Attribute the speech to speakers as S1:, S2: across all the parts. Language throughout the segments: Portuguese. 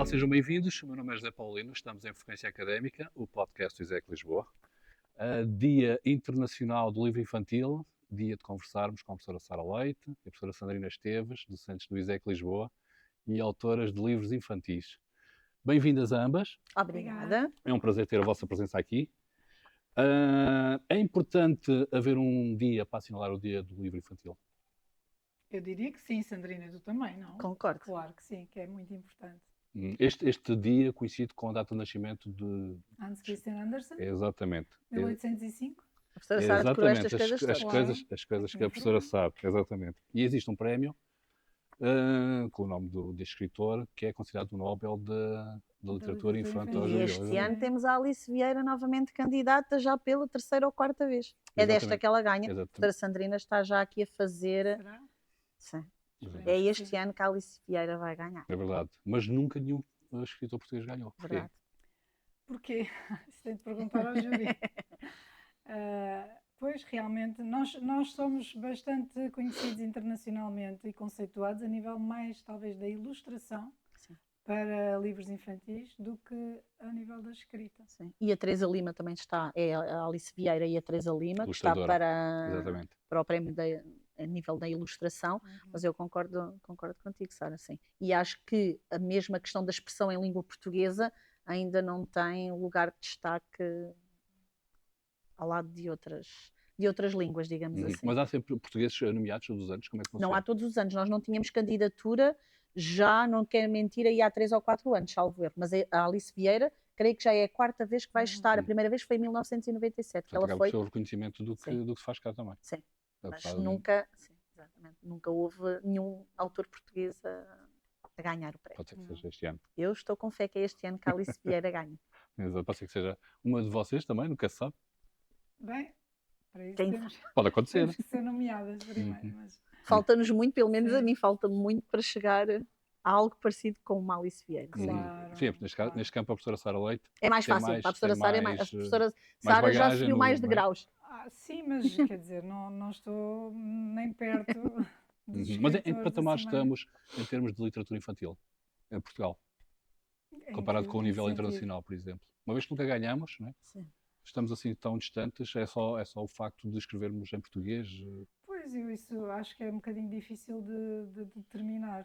S1: sejam bem-vindos. O meu nome é José Paulino, estamos em Frequência Académica, o podcast do ISEC Lisboa. Dia Internacional do Livro Infantil, dia de conversarmos com a professora Sara Leite e a professora Sandrina Esteves, docentes do ISEC Lisboa e autoras de livros infantis. Bem-vindas a ambas.
S2: Obrigada.
S1: É um prazer ter a vossa presença aqui. É importante haver um dia para assinalar o dia do livro infantil?
S3: Eu diria que sim, Sandrina, tu também, não?
S2: Concordo.
S3: Claro que sim, que é muito importante.
S1: Este dia coincide com a data de nascimento de...
S3: Hans Christian Andersen,
S1: Exatamente.
S3: 1805.
S2: A professora Sara decorou estas
S1: Exatamente,
S2: coisas todas.
S1: as coisas que a professora sabe, exatamente. E existe um prémio com o nome deste escritor, que é considerado o Nobel da literatura infantil.
S2: E este ano temos a Alice Vieira novamente candidata já pela terceira ou quarta vez. É desta que ela ganha. A professora Sandrina está já aqui a fazer...
S3: Será?
S2: Sim. É este ano que a Alice Vieira vai ganhar.
S1: É verdade, mas nunca nenhum escritor português ganhou.
S2: Verdade.
S3: Porquê? Isso tem de perguntar ao júri. Pois, realmente, nós somos bastante conhecidos internacionalmente e conceituados a nível mais, talvez, da ilustração.
S2: Sim.
S3: Para livros infantis do que a nível da escrita.
S2: Sim. E a Teresa Lima também está, é a Alice Vieira e a Teresa Lima, que está para o prémio a nível da ilustração, mas eu concordo contigo, Sara, sim. E acho que a mesma questão da expressão em língua portuguesa ainda não tem lugar de destaque ao lado de outras línguas, digamos assim.
S1: Mas há sempre portugueses nomeados todos os anos? Como é que funciona?
S2: Não há todos os anos, nós não tínhamos candidatura, já não quero mentir, aí há 3 ou 4 anos, salvo erro, mas a Alice Vieira, creio que já é a quarta vez que vai estar, a primeira vez foi em 1997, que ela foi...
S1: o reconhecimento do que se faz cá também.
S2: Sim, mas nunca houve nenhum autor português a ganhar o prémio.
S1: Pode ser que seja este ano.
S2: Eu estou com fé que é este ano que a Alice Vieira ganha.
S1: Pode ser que seja uma de vocês também, nunca se sabe.
S3: Bem, para isso
S1: pode acontecer.
S3: Temos que ser nomeadas primeiro. Mas...
S2: Falta-nos muito, pelo menos a mim, falta muito para chegar a algo parecido com uma Alice Vieira.
S3: Claro.
S1: Sim, neste campo a professora Sara Leite
S2: é mais fácil, para a professora Sara a professora Sara já subiu mais degraus.
S3: Sim, mas quer dizer, não estou nem perto dos
S1: Mas em que patamar
S3: assim,
S1: estamos em termos de literatura infantil em Portugal? Comparado com o nível internacional, por exemplo. Uma vez que nunca ganhamos, não é?
S2: Sim.
S1: Estamos assim tão distantes, é só o facto de escrevermos em português?
S3: Pois, eu isso acho que é um bocadinho difícil de determinar.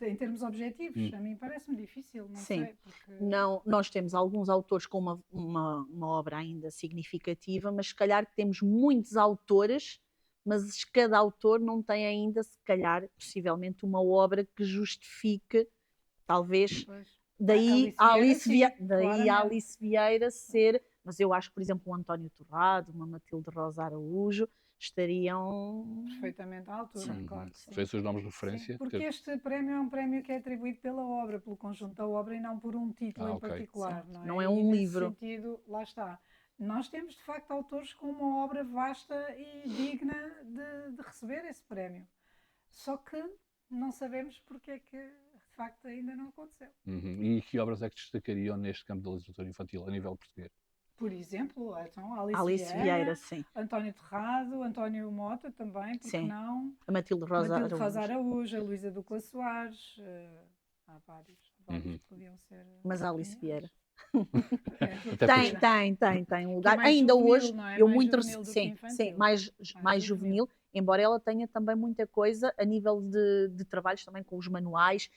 S3: Em termos objetivos, a mim parece-me difícil, não
S2: Sim.
S3: sei. Porque...
S2: Não, nós temos alguns autores com uma obra ainda significativa, mas se calhar temos muitos autores, mas cada autor não tem ainda, se calhar, possivelmente, uma obra que justifique, talvez,
S3: pois.
S2: Daí a Alice Vieira ser...
S3: Sim.
S2: Mas eu acho que, por exemplo, o António Torrado, uma Matilde Rosa Araújo, estariam...
S3: perfeitamente à altura,
S2: sim,
S3: claro.
S1: São esses nomes de referência?
S3: Sim, porque este prémio é um prémio que é atribuído pela obra, pelo conjunto da obra e não por um título em particular.
S2: Não é um livro.
S3: Nesse sentido, lá está. Nós temos, de facto, autores com uma obra vasta e digna de receber esse prémio. Só que não sabemos porque é que, de facto, ainda não aconteceu.
S1: E que obras é que destacariam neste campo da literatura infantil, a nível português?
S3: Por exemplo, então,
S2: Alice Vieira, sim.
S3: António Torrado, António Mota também, porque
S2: sim.
S3: não?
S2: A Matilde Rosa
S3: Araújo, a Luísa Ducla Soares, há vários que podiam ser...
S2: Mas a Alice Vieira. Tem um lugar.
S3: É ainda juvenil,
S2: hoje, eu
S3: mais
S2: muito mais juvenil, embora ela tenha também muita coisa a nível de trabalhos também com os manuais,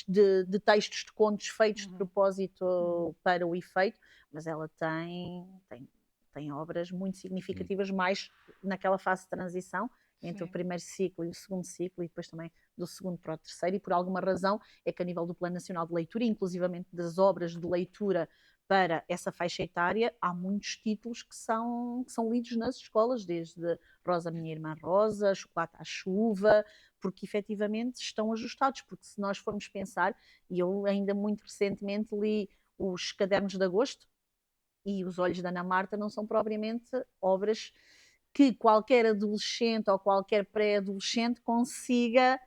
S2: de textos de contos feitos de propósito para o efeito, mas ela tem obras muito significativas, mais naquela fase de transição entre o primeiro ciclo e o segundo ciclo, e depois também do segundo para o terceiro, e por alguma razão é que a nível do Plano Nacional de Leitura, inclusivamente das obras de leitura para essa faixa etária, há muitos títulos que são lidos nas escolas, desde Rosa, Minha Irmã Rosa, Chocolate à Chuva, porque efetivamente estão ajustados, porque se nós formos pensar, e eu ainda muito recentemente li os Cadernos de Agosto, e Os Olhos da Ana Marta não são propriamente obras que qualquer adolescente ou qualquer pré-adolescente consiga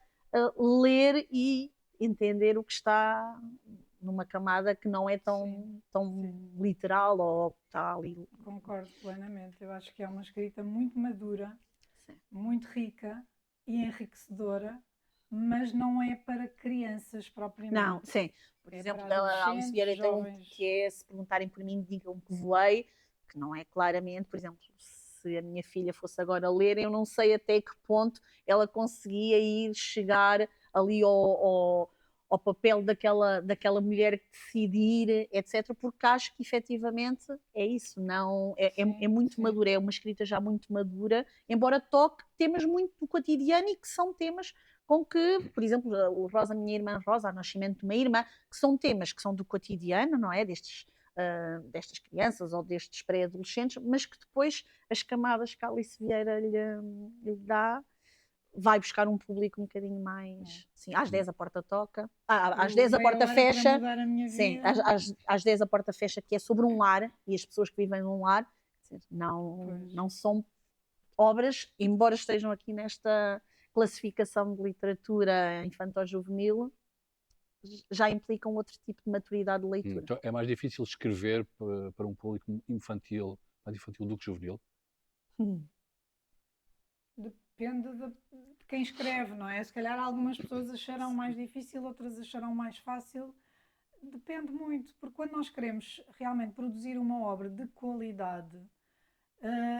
S2: ler e entender o que está numa camada que não é tão literal ou está ali.
S3: Concordo plenamente. Eu acho que é uma escrita muito madura, muito rica e enriquecedora mas não é para crianças propriamente.
S2: Não, sim. Por
S3: É
S2: exemplo,
S3: para
S2: a Alice
S3: adolescentes,
S2: Vieira tem um
S3: jovens.
S2: que é, se perguntarem por mim, digam que voei, que não é claramente, por exemplo, se a minha filha fosse agora ler, eu não sei até que ponto ela conseguia ir chegar ali ao papel daquela mulher que decide ir, etc., porque acho que efetivamente é isso, não, é muito
S3: Sim.
S2: madura, é uma escrita já muito madura, embora toque temas muito do cotidiano e que são temas com que, por exemplo, o Rosa, minha irmã Rosa, o nascimento de uma irmã, que são temas que são do cotidiano, não é? Destas crianças ou destes pré-adolescentes, mas que depois as camadas que a Alice Vieira lhe dá vai buscar um público um bocadinho mais. Sim, às 10 a porta toca, às 10 a
S3: Meia
S2: porta
S3: hora
S2: fecha.
S3: para mudar a minha
S2: Sim,
S3: vida.
S2: às 10 a porta fecha, que é sobre um lar e as pessoas que vivem num lar. Não são obras, embora estejam aqui nesta classificação de literatura infantil-juvenil, já implicam outro tipo de maturidade de leitura.
S1: Então é mais difícil escrever para um público infantil, mais infantil do que juvenil?
S3: Depende de quem escreve, não é? Se calhar algumas pessoas acharão mais difícil, outras acharão mais fácil. Depende muito, porque quando nós queremos realmente produzir uma obra de qualidade,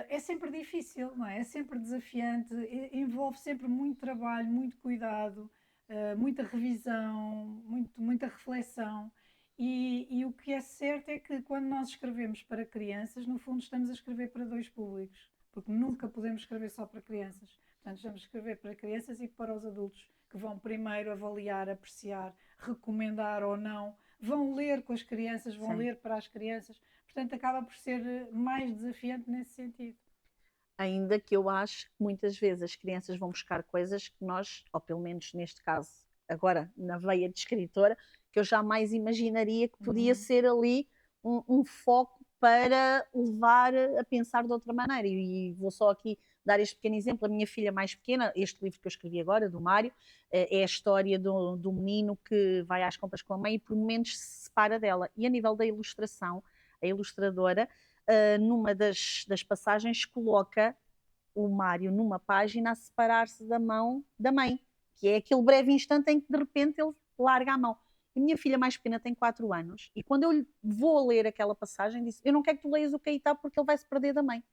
S3: é sempre difícil, não é? É sempre desafiante, envolve sempre muito trabalho, muito cuidado, muita revisão, muita reflexão. E o que é certo é que quando nós escrevemos para crianças, no fundo estamos a escrever para dois públicos, porque nunca podemos escrever só para crianças. Portanto, estamos a escrever para crianças e para os adultos, que vão primeiro avaliar, apreciar, recomendar ou não, vão ler com as crianças, vão
S2: Sim.
S3: ler para as crianças. Portanto, acaba por ser mais desafiante nesse sentido.
S2: Ainda que eu acho que muitas vezes as crianças vão buscar coisas que nós, ou pelo menos neste caso, agora na veia de escritora, que eu jamais imaginaria que podia ser ali um foco para levar a pensar de outra maneira. E vou só aqui dar este pequeno exemplo. A minha filha mais pequena, este livro que eu escrevi agora, do Mário, é a história do menino que vai às compras com a mãe e por momentos se separa dela. E a nível da ilustração, a ilustradora, numa das passagens, coloca o Mário numa página a separar-se da mão da mãe, que é aquele breve instante em que de repente ele larga a mão. A minha filha mais pequena tem 4 anos e quando eu vou ler aquela passagem disse, eu não quero que tu leias o que aí está porque ele vai se perder da mãe.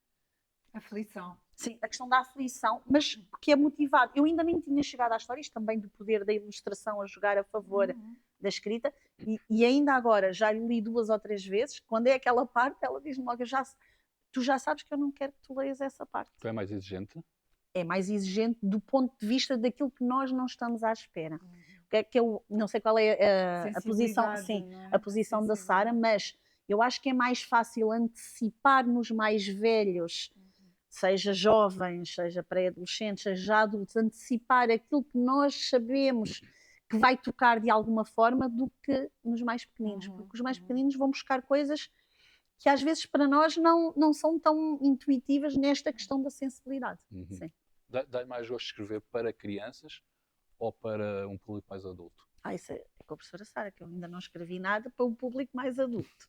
S3: Aflição.
S2: Sim, a questão da aflição, mas que é motivado. Eu ainda nem tinha chegado à história, isto também do poder da ilustração a jogar a favor da escrita, e ainda agora já lhe li 2 ou 3 vezes, quando é aquela parte, ela diz-me logo, tu já sabes que eu não quero que tu leias essa parte.
S1: Tu é mais exigente?
S2: É mais exigente do ponto de vista daquilo que nós não estamos à espera. Que eu não sei qual é a posição, sim,
S3: é?
S2: a posição da Sara, mas eu acho que é mais fácil antecipar nos mais velhos, seja jovens, seja pré-adolescentes, seja adultos, antecipar aquilo que nós sabemos que vai tocar de alguma forma do que nos mais pequeninos, porque os mais pequeninos vão buscar coisas que às vezes para nós não são tão intuitivas nesta questão da sensibilidade. Sim.
S1: Dá mais gosto de escrever para crianças ou para um público mais adulto?
S2: Isso é com a professora Sara, que eu ainda não escrevi nada para um público mais adulto.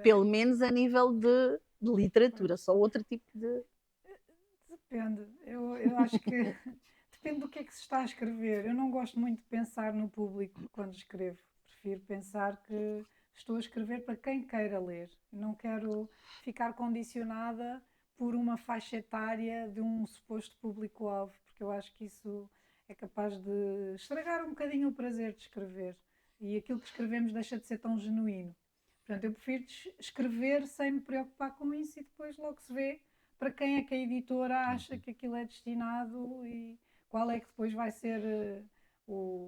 S2: Pelo menos a nível de literatura, só outro tipo de...
S3: Depende. Eu acho que depende do que é que se está a escrever. Eu não gosto muito de pensar no público quando escrevo. Prefiro pensar que estou a escrever para quem queira ler. Não quero ficar condicionada por uma faixa etária de um suposto público-alvo, porque eu acho que isso é capaz de estragar um bocadinho o prazer de escrever. E aquilo que escrevemos deixa de ser tão genuíno. Portanto, eu prefiro escrever sem me preocupar com isso e depois logo se vê para quem é que a editora acha que aquilo é destinado e qual é que depois vai ser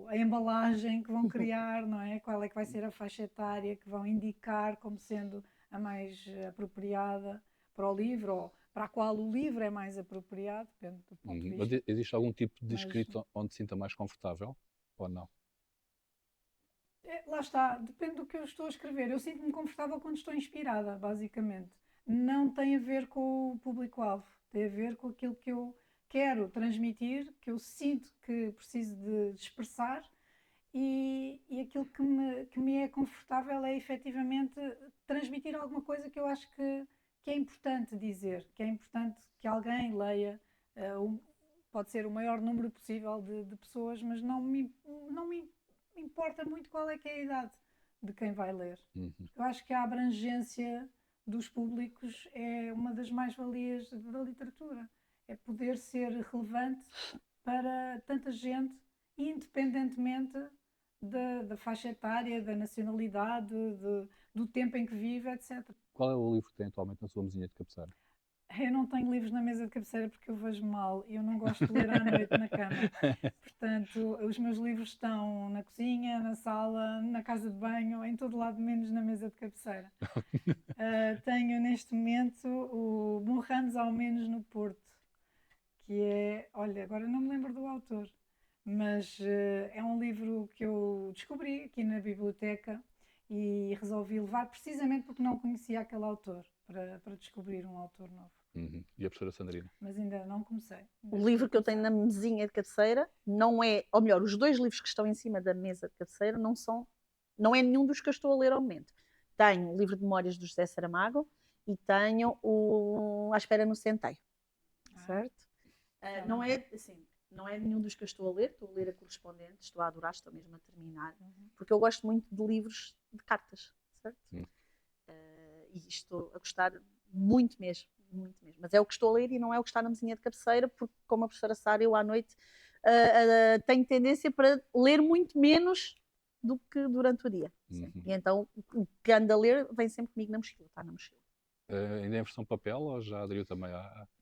S3: a embalagem que vão criar, não é? Qual é que vai ser a faixa etária que vão indicar como sendo a mais apropriada para o livro ou para a qual o livro é mais apropriado, depende do ponto de vista.
S1: Existe algum tipo de escrita onde se sinta mais confortável ou não?
S3: Lá está, depende do que eu estou a escrever. Eu sinto-me confortável quando estou inspirada, basicamente. Não tem a ver com o público-alvo, tem a ver com aquilo que eu quero transmitir, que eu sinto que preciso de expressar e aquilo que me é confortável é efetivamente transmitir alguma coisa que eu acho que é importante dizer, que é importante que alguém leia, pode ser o maior número possível de pessoas, mas não me importa muito qual é que é a idade de quem vai ler. Eu acho que a abrangência dos públicos é uma das mais-valias da literatura. É poder ser relevante para tanta gente, independentemente da faixa etária, da nacionalidade, do tempo em que vive, etc.
S1: Qual é o livro que tem atualmente na sua mesinha de cabeceira?
S3: Eu não tenho livros na mesa de cabeceira porque eu vejo mal e eu não gosto de ler à noite na cama. Portanto, os meus livros estão na cozinha, na sala, na casa de banho, em todo lado, menos na mesa de cabeceira. Tenho neste momento o Morramos ao Menos no Porto, que é, olha, agora não me lembro do autor, mas é um livro que eu descobri aqui na biblioteca e resolvi levar precisamente porque não conhecia aquele autor, para descobrir um autor novo.
S1: E a professora Sandrina?
S3: Mas ainda não comecei.
S2: O livro que eu tenho na mesinha de cabeceira não é, ou melhor, os 2 livros que estão em cima da mesa de cabeceira não é nenhum dos que eu estou a ler ao momento. Tenho o livro de memórias do José Saramago e tenho o À Espera no Centeio, certo? Não é assim, não é nenhum dos que eu estou a ler, estou a ler a correspondente, estou a adorar, estou mesmo a terminar, porque eu gosto muito de livros de cartas, certo? E estou a gostar muito mesmo. Mas é o que estou a ler e não é o que está na mesinha de cabeceira, porque, como a professora Sara, eu à noite tenho tendência para ler muito menos do que durante o dia. E então o que ando a ler vem sempre comigo na mochila, está na mochila.
S1: Ainda é em versão papel ou já aderiu também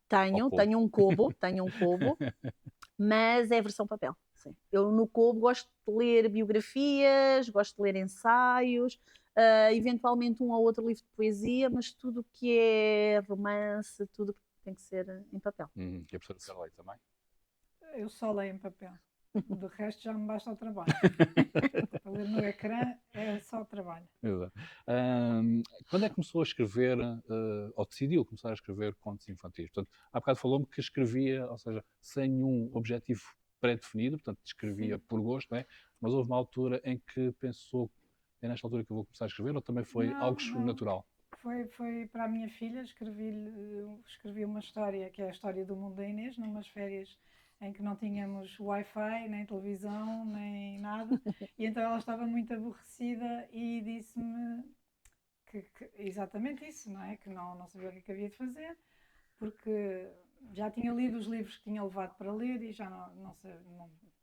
S2: Tenho um Kobo, mas é a versão papel. Sim. Eu no Kobo gosto de ler biografias, gosto de ler ensaios, eventualmente um ou outro livro de poesia, mas tudo o que é romance, tudo tem que ser em papel.
S1: E a professora Sara Leite também?
S3: Eu só leio em papel. Do resto já me basta o trabalho. Para ler no ecrã é só o trabalho.
S1: Exato. Quando é que começou a escrever, ou decidiu começar a escrever contos infantis? Portanto, há bocado falou-me que escrevia, ou seja, sem nenhum objetivo pré-definido, portanto, escrevia por gosto, não é? Mas houve uma altura em que pensou, é nesta altura que eu vou começar a escrever, ou também foi algo natural?
S3: Foi para a minha filha, escrevi uma história, que é a história do mundo da Inês, numas férias em que não tínhamos Wi-Fi, nem televisão, nem nada, e então ela estava muito aborrecida e disse-me que exatamente isso, não é? Que não sabia o que havia de fazer, porque já tinha lido os livros que tinha levado para ler e já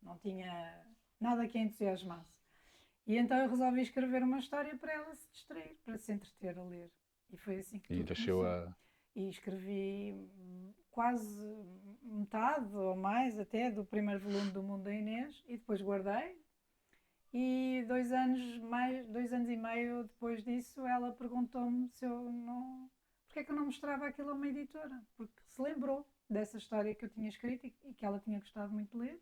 S3: não tinha nada que a entusiasmasse. E então eu resolvi escrever uma história para ela se distrair, para se entreter a ler. E foi assim que tudo começou. E escrevi quase metade ou mais até do primeiro volume do Mundo da Inês e depois guardei. E 2 anos e meio depois disso, ela perguntou-me se eu não... Porque é que eu não mostrava aquilo a uma editora? Porque se lembrou dessa história que eu tinha escrito e que ela tinha gostado muito de ler.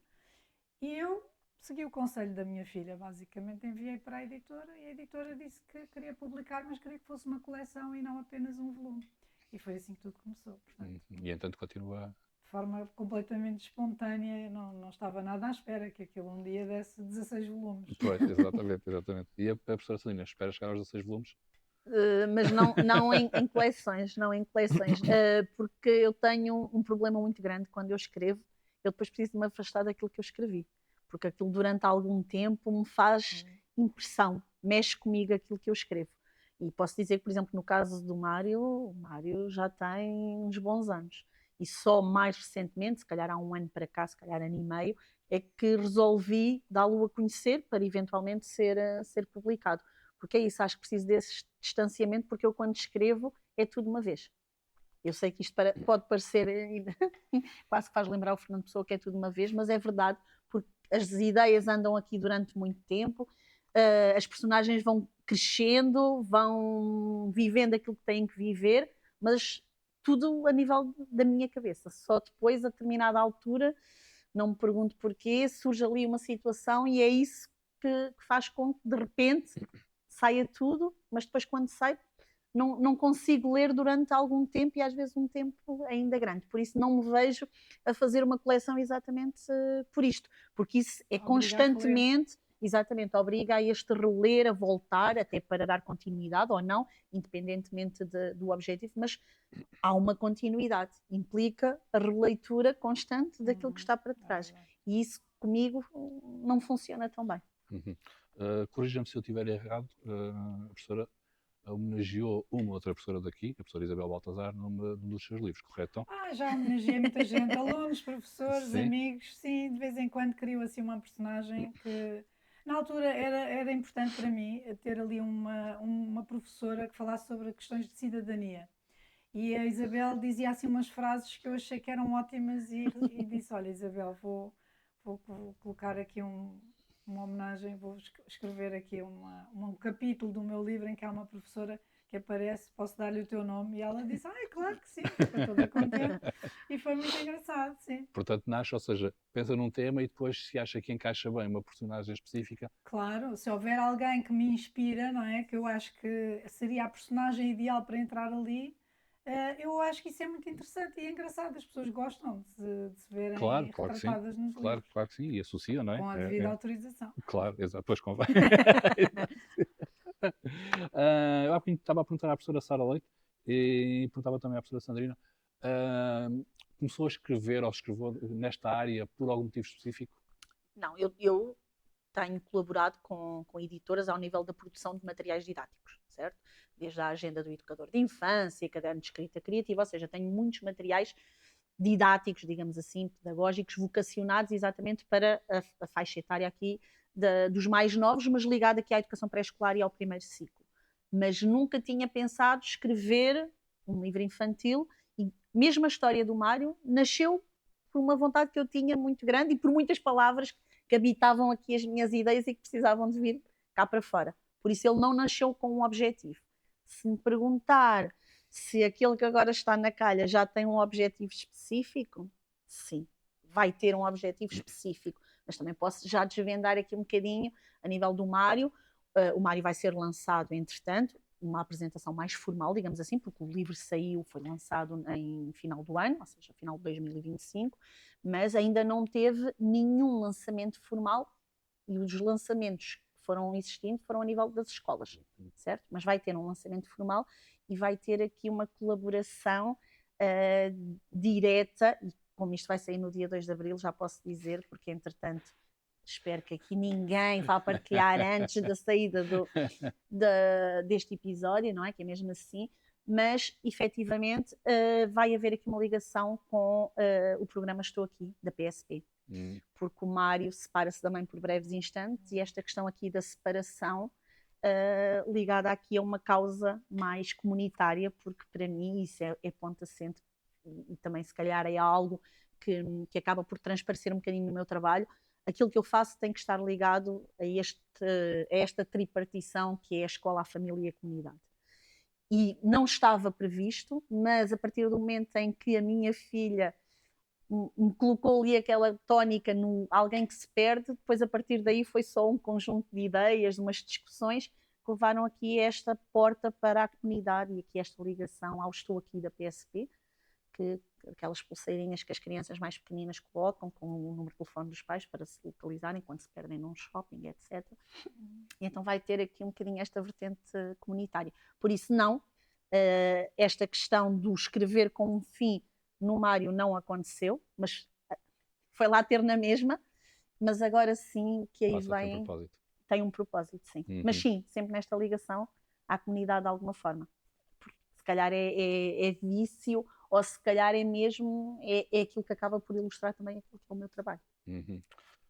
S3: E eu segui o conselho da minha filha, basicamente enviei para a editora e a editora disse que queria publicar, mas queria que fosse uma coleção e não apenas um volume. E foi assim que tudo começou. Portanto,
S1: e entanto continua...
S3: De forma completamente espontânea, não estava nada à espera que aquilo um dia desse 16 volumes.
S1: Pois, exatamente. E a professora Celina, espera chegar aos 16 volumes?
S2: Mas não em coleções, porque eu tenho um problema muito grande quando eu escrevo, eu depois preciso de me afastar daquilo que eu escrevi, porque aquilo durante algum tempo me faz impressão, mexe comigo aquilo que eu escrevo. E posso dizer que, por exemplo, no caso do Mário, o Mário já tem uns bons anos. E só mais recentemente, se calhar há 1 ano para cá, se calhar 1 ano e meio, é que resolvi dá-lo a conhecer para eventualmente ser publicado. Porque é isso, acho que preciso desse distanciamento, porque eu quando escrevo é tudo de uma vez. Eu sei que isto pode parecer, quase que faz lembrar o Fernando Pessoa que é tudo de uma vez, mas é verdade, porque as ideias andam aqui durante muito tempo, as personagens vão crescendo, vão vivendo aquilo que têm que viver, mas tudo a nível da minha cabeça. Só depois, a determinada altura, não me pergunto porquê, surge ali uma situação e é isso que faz com que, de repente, saia tudo, mas depois, quando sai, não consigo ler durante algum tempo e, às vezes, um tempo ainda grande. Por isso, não me vejo a fazer uma coleção exatamente por isto, porque isso é constantemente exatamente, obriga a este reler, a voltar, até para dar continuidade ou não, independentemente do objetivo, mas há uma continuidade, implica a releitura constante daquilo que está para trás. E isso comigo não funciona tão bem.
S1: Corrija-me se eu estiver errado, a professora homenageou uma outra professora daqui, a professora Isabel Baltazar, num dos seus livros, correto?
S3: Já homenageei muita gente, alunos, professores,
S1: Sim.
S3: amigos, sim, de vez em quando crio assim uma personagem que na altura era importante para mim ter ali uma professora que falasse sobre questões de cidadania. E a Isabel dizia assim umas frases que eu achei que eram ótimas e disse, olha Isabel, vou colocar aqui uma homenagem, vou escrever aqui um capítulo do meu livro em que há uma professora que aparece, posso dar-lhe o teu nome? E ela disse, claro que sim, ficou toda contente. E foi muito engraçado, sim.
S1: Portanto, nasce, ou seja, pensa num tema e depois se acha que encaixa bem uma personagem específica.
S3: Claro, se houver alguém que me inspira, não é? Que eu acho que seria a personagem ideal para entrar ali, eu acho que isso é muito interessante e é engraçado. As pessoas gostam de se verem
S1: Claro que sim.
S3: retratadas nos
S1: Claro
S3: livros,
S1: que sim. E associam, não é?
S3: com a devida autorização.
S1: Claro, exato. Pois convém. Eu há bocadinho estava a perguntar à professora Sara Leite e perguntava também à professora Sandrina. Começou a escrever ou escreveu nesta área por algum motivo específico?
S2: Não, eu tenho colaborado com editoras ao nível da produção de materiais didáticos, certo? Desde a agenda do educador de infância, caderno de escrita criativa, ou seja, tenho muitos materiais didáticos, digamos assim, pedagógicos, vocacionados exatamente para a faixa etária aqui dos mais novos, mas ligado aqui à educação pré-escolar e ao primeiro ciclo. Mas nunca tinha pensado escrever um livro infantil e mesmo a história do Mário nasceu por uma vontade que eu tinha muito grande e por muitas palavras que habitavam aqui as minhas ideias e que precisavam de vir cá para fora. Por isso ele não nasceu com um objetivo. Se me perguntar se aquele que agora está na calha já tem um objetivo específico, sim, vai ter um objetivo específico. Mas também posso já desvendar aqui um bocadinho a nível do Mário. O Mário vai ser lançado, entretanto, uma apresentação mais formal, digamos assim, porque o livro foi lançado em final do ano, ou seja, final de 2025, mas ainda não teve nenhum lançamento formal e os lançamentos que foram existindo foram a nível das escolas, certo? Mas vai ter um lançamento formal e vai ter aqui uma colaboração direta, e como isto vai sair no dia 2 de Abril, já posso dizer, porque entretanto espero que aqui ninguém vá partilhar antes da saída deste episódio, não é? Que é mesmo assim, mas efetivamente vai haver aqui uma ligação com o programa Estou Aqui, da PSP. Porque o Mário separa-se da mãe por breves instantes e esta questão aqui da separação ligada aqui a uma causa mais comunitária, porque para mim isso é ponto assente e também se calhar é algo que acaba por transparecer um bocadinho no meu trabalho. Aquilo que eu faço tem que estar ligado a esta tripartição que é a escola, a família e a comunidade. E não estava previsto, mas a partir do momento em que a minha filha me colocou ali aquela tónica no alguém que se perde, depois a partir daí foi só um conjunto de ideias, umas discussões que levaram aqui esta porta para a comunidade e aqui esta ligação ao Estou Aqui da PSP, que aquelas pulseirinhas que as crianças mais pequeninas colocam com o número de telefone dos pais para se localizarem quando se perdem num shopping, etc. E então vai ter aqui um bocadinho esta vertente comunitária. Por isso não, esta questão do escrever com um fim no Mário não aconteceu, mas foi lá ter na mesma, mas agora sim que aí vem tem um propósito, sim. Mas sim, sempre nesta ligação à comunidade de alguma forma. Porque se calhar é vício ou se calhar é mesmo é aquilo que acaba por ilustrar também aquilo que é o meu trabalho.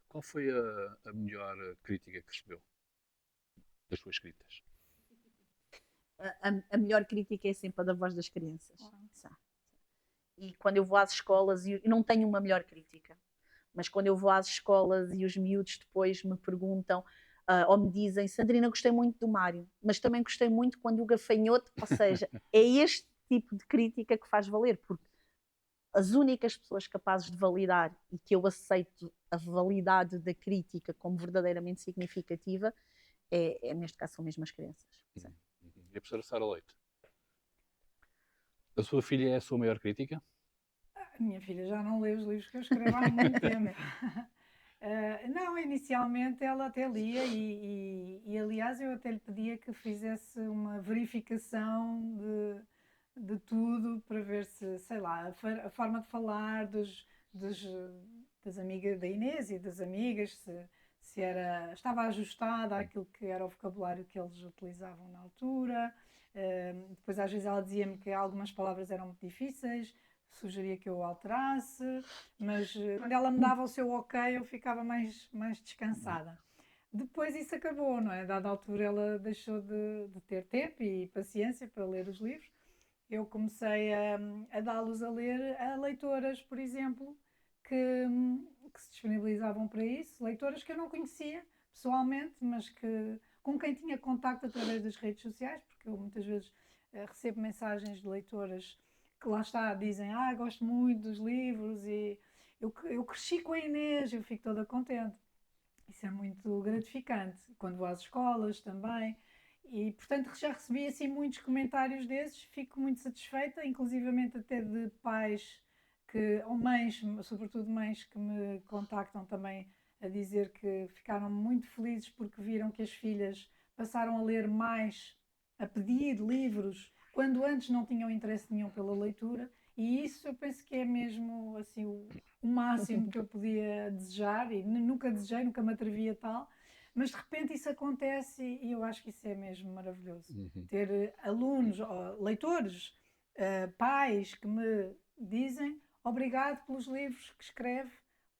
S1: Qual foi a melhor crítica que recebeu das suas escritas?
S2: A melhor crítica é sempre a da voz das crianças. E quando eu vou às escolas, e não tenho uma melhor crítica, mas quando eu vou às escolas e os miúdos depois me perguntam ou me dizem, Sandrina, gostei muito do Mário, mas também gostei muito quando o gafanhoto, ou seja, é este tipo de crítica que faz valer, porque as únicas pessoas capazes de validar e que eu aceito a validade da crítica como verdadeiramente significativa neste caso são mesmo as crianças.
S1: E a professora Sara Leite? A sua filha é a sua maior crítica?
S3: A minha filha já não lê os livros que eu escrevo há muito tempo. Não, Não, inicialmente ela até lia e aliás eu até lhe pedia que fizesse uma verificação de tudo para ver se, sei lá, a forma de falar das amigas da Inês e das amigas, se estava ajustada àquilo que era o vocabulário que eles utilizavam na altura. Depois às vezes ela dizia-me que algumas palavras eram muito difíceis, sugeria que eu alterasse, mas quando ela me dava o seu ok, eu ficava mais descansada. Depois isso acabou, não é? Dada altura ela deixou de ter tempo e paciência para ler os livros. Eu comecei a dá-los a ler a leitoras, por exemplo, que se disponibilizavam para isso, leitoras que eu não conhecia pessoalmente, mas com quem tinha contacto através das redes sociais, porque eu muitas vezes recebo mensagens de leitoras que lá está, dizem, gosto muito dos livros e eu cresci com a Inês, eu fico toda contente. Isso é muito gratificante, quando vou às escolas também. E, portanto, já recebi assim muitos comentários desses, fico muito satisfeita, inclusivamente até de pais ou mães, sobretudo mães que me contactam também a dizer que ficaram muito felizes porque viram que as filhas passaram a ler mais, a pedir livros, quando antes não tinham interesse nenhum pela leitura. E isso eu penso que é mesmo assim o máximo que eu podia desejar, e nunca desejei, nunca me atrevi a tal, mas de repente isso acontece e eu acho que isso é mesmo maravilhoso. Ter alunos, leitores, pais que me dizem obrigado pelos livros que escreve,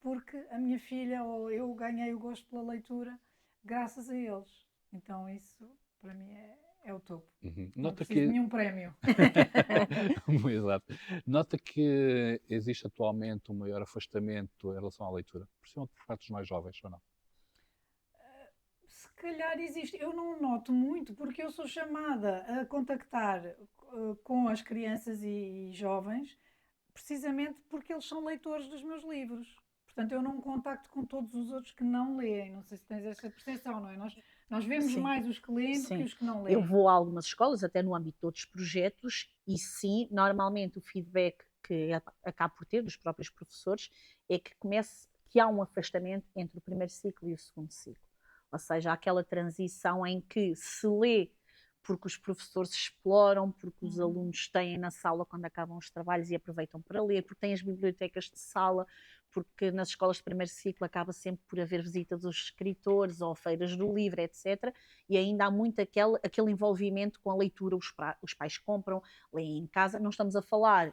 S3: porque a minha filha ou eu ganhei o gosto pela leitura graças a eles. Então isso para mim é o topo. Não
S1: Nota
S3: preciso de
S1: que.
S3: nenhum prémio.
S1: Exato. Nota que existe atualmente um maior afastamento em relação à leitura, principalmente por parte dos mais jovens, ou não?
S3: Se calhar existe. Eu não noto muito porque eu sou chamada a contactar com as crianças e jovens precisamente porque eles são leitores dos meus livros. Portanto, eu não contacto com todos os outros que não leem. Não sei se tens essa percepção, não é? Nós vemos
S2: Sim,
S3: mais os que leem do que
S2: sim.
S3: os que não
S2: Eu
S3: leem.
S2: vou a algumas escolas, até no âmbito de outros projetos, e sim, normalmente o feedback que acabo por ter dos próprios professores é que há um afastamento entre o primeiro ciclo e o segundo ciclo. Ou seja, há aquela transição em que se lê porque os professores exploram, porque os alunos têm na sala quando acabam os trabalhos e aproveitam para ler, porque têm as bibliotecas de sala, porque nas escolas de primeiro ciclo acaba sempre por haver visita dos escritores ou feiras do livro, etc. E ainda há muito aquele envolvimento com a leitura, os pais compram, leem em casa, não estamos a falar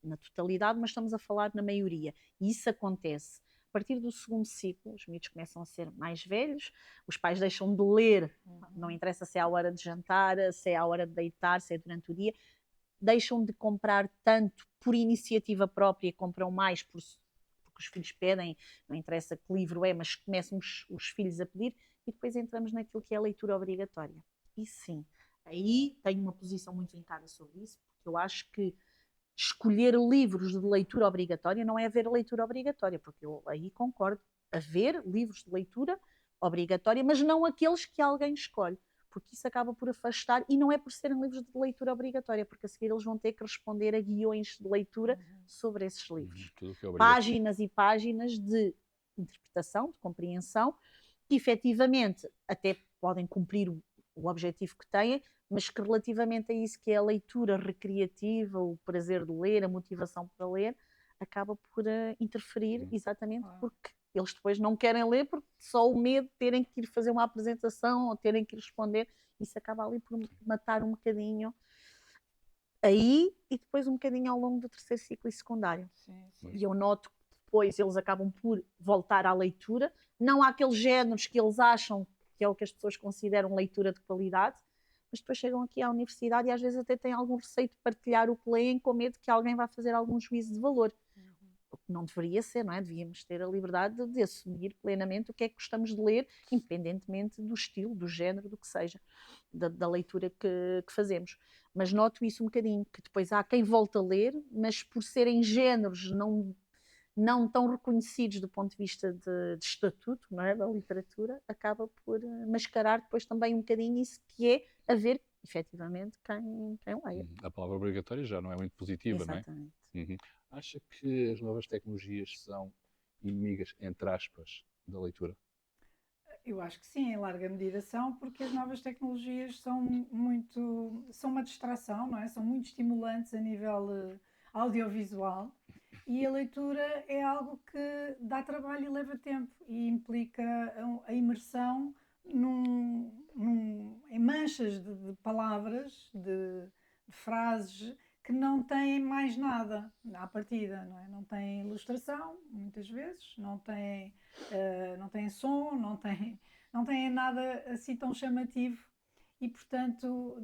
S2: na totalidade, mas estamos a falar na maioria. E isso acontece. A partir do segundo ciclo, os miúdos começam a ser mais velhos, os pais deixam de ler, não interessa se é à hora de jantar, se é à hora de deitar, se é durante o dia, deixam de comprar tanto por iniciativa própria, compram mais porque os filhos pedem, não interessa que livro é, mas começam os filhos a pedir, e depois entramos naquilo que é a leitura obrigatória. E sim, aí tenho uma posição muito vincada sobre isso, porque eu acho que escolher livros de leitura obrigatória não é haver leitura obrigatória, porque eu aí concordo, haver livros de leitura obrigatória, mas não aqueles que alguém escolhe, porque isso acaba por afastar, e não é por serem livros de leitura obrigatória, porque a seguir eles vão ter que responder a guiões de leitura sobre esses livros.
S1: Tudo que é obrigatório.
S2: Páginas e páginas de interpretação, de compreensão, que efetivamente até podem cumprir o objetivo que têm, mas que relativamente a isso que é a leitura recreativa, o prazer de ler, a motivação para ler, acaba por interferir exatamente porque eles depois não querem ler, porque só o medo de terem que ir fazer uma apresentação ou terem que ir responder, isso acaba ali por matar um bocadinho aí e depois um bocadinho ao longo do terceiro ciclo e secundário.
S3: Sim, sim.
S2: E eu noto que depois eles acabam por voltar à leitura, não há aqueles géneros que eles acham que é o que as pessoas consideram leitura de qualidade, mas depois chegam aqui à universidade e às vezes até têm algum receio de partilhar o que leem com medo que alguém vá fazer algum juízo de valor. O que não deveria ser, não é? Devíamos ter a liberdade de assumir plenamente o que é que gostamos de ler, independentemente do estilo, do género, do que seja, da leitura que fazemos. Mas noto isso um bocadinho, que depois há quem volte a ler, mas por serem géneros não tão reconhecidos do ponto de vista de estatuto, não é? Da literatura, acaba por mascarar depois também um bocadinho isso que é haver, efetivamente, quem leia.
S1: A palavra obrigatória já não é muito positiva,
S2: Exatamente.
S1: não é? Acha que as novas tecnologias são inimigas, entre aspas, da leitura?
S3: Eu acho que sim, em larga medida são, porque as novas tecnologias são uma distração, não é? São muito estimulantes a nível audiovisual, e a leitura é algo que dá trabalho e leva tempo e implica a imersão em manchas de palavras, de frases que não têm mais nada à partida, não é? Não têm ilustração, muitas vezes, não têm som, não têm nada assim tão chamativo, e, portanto,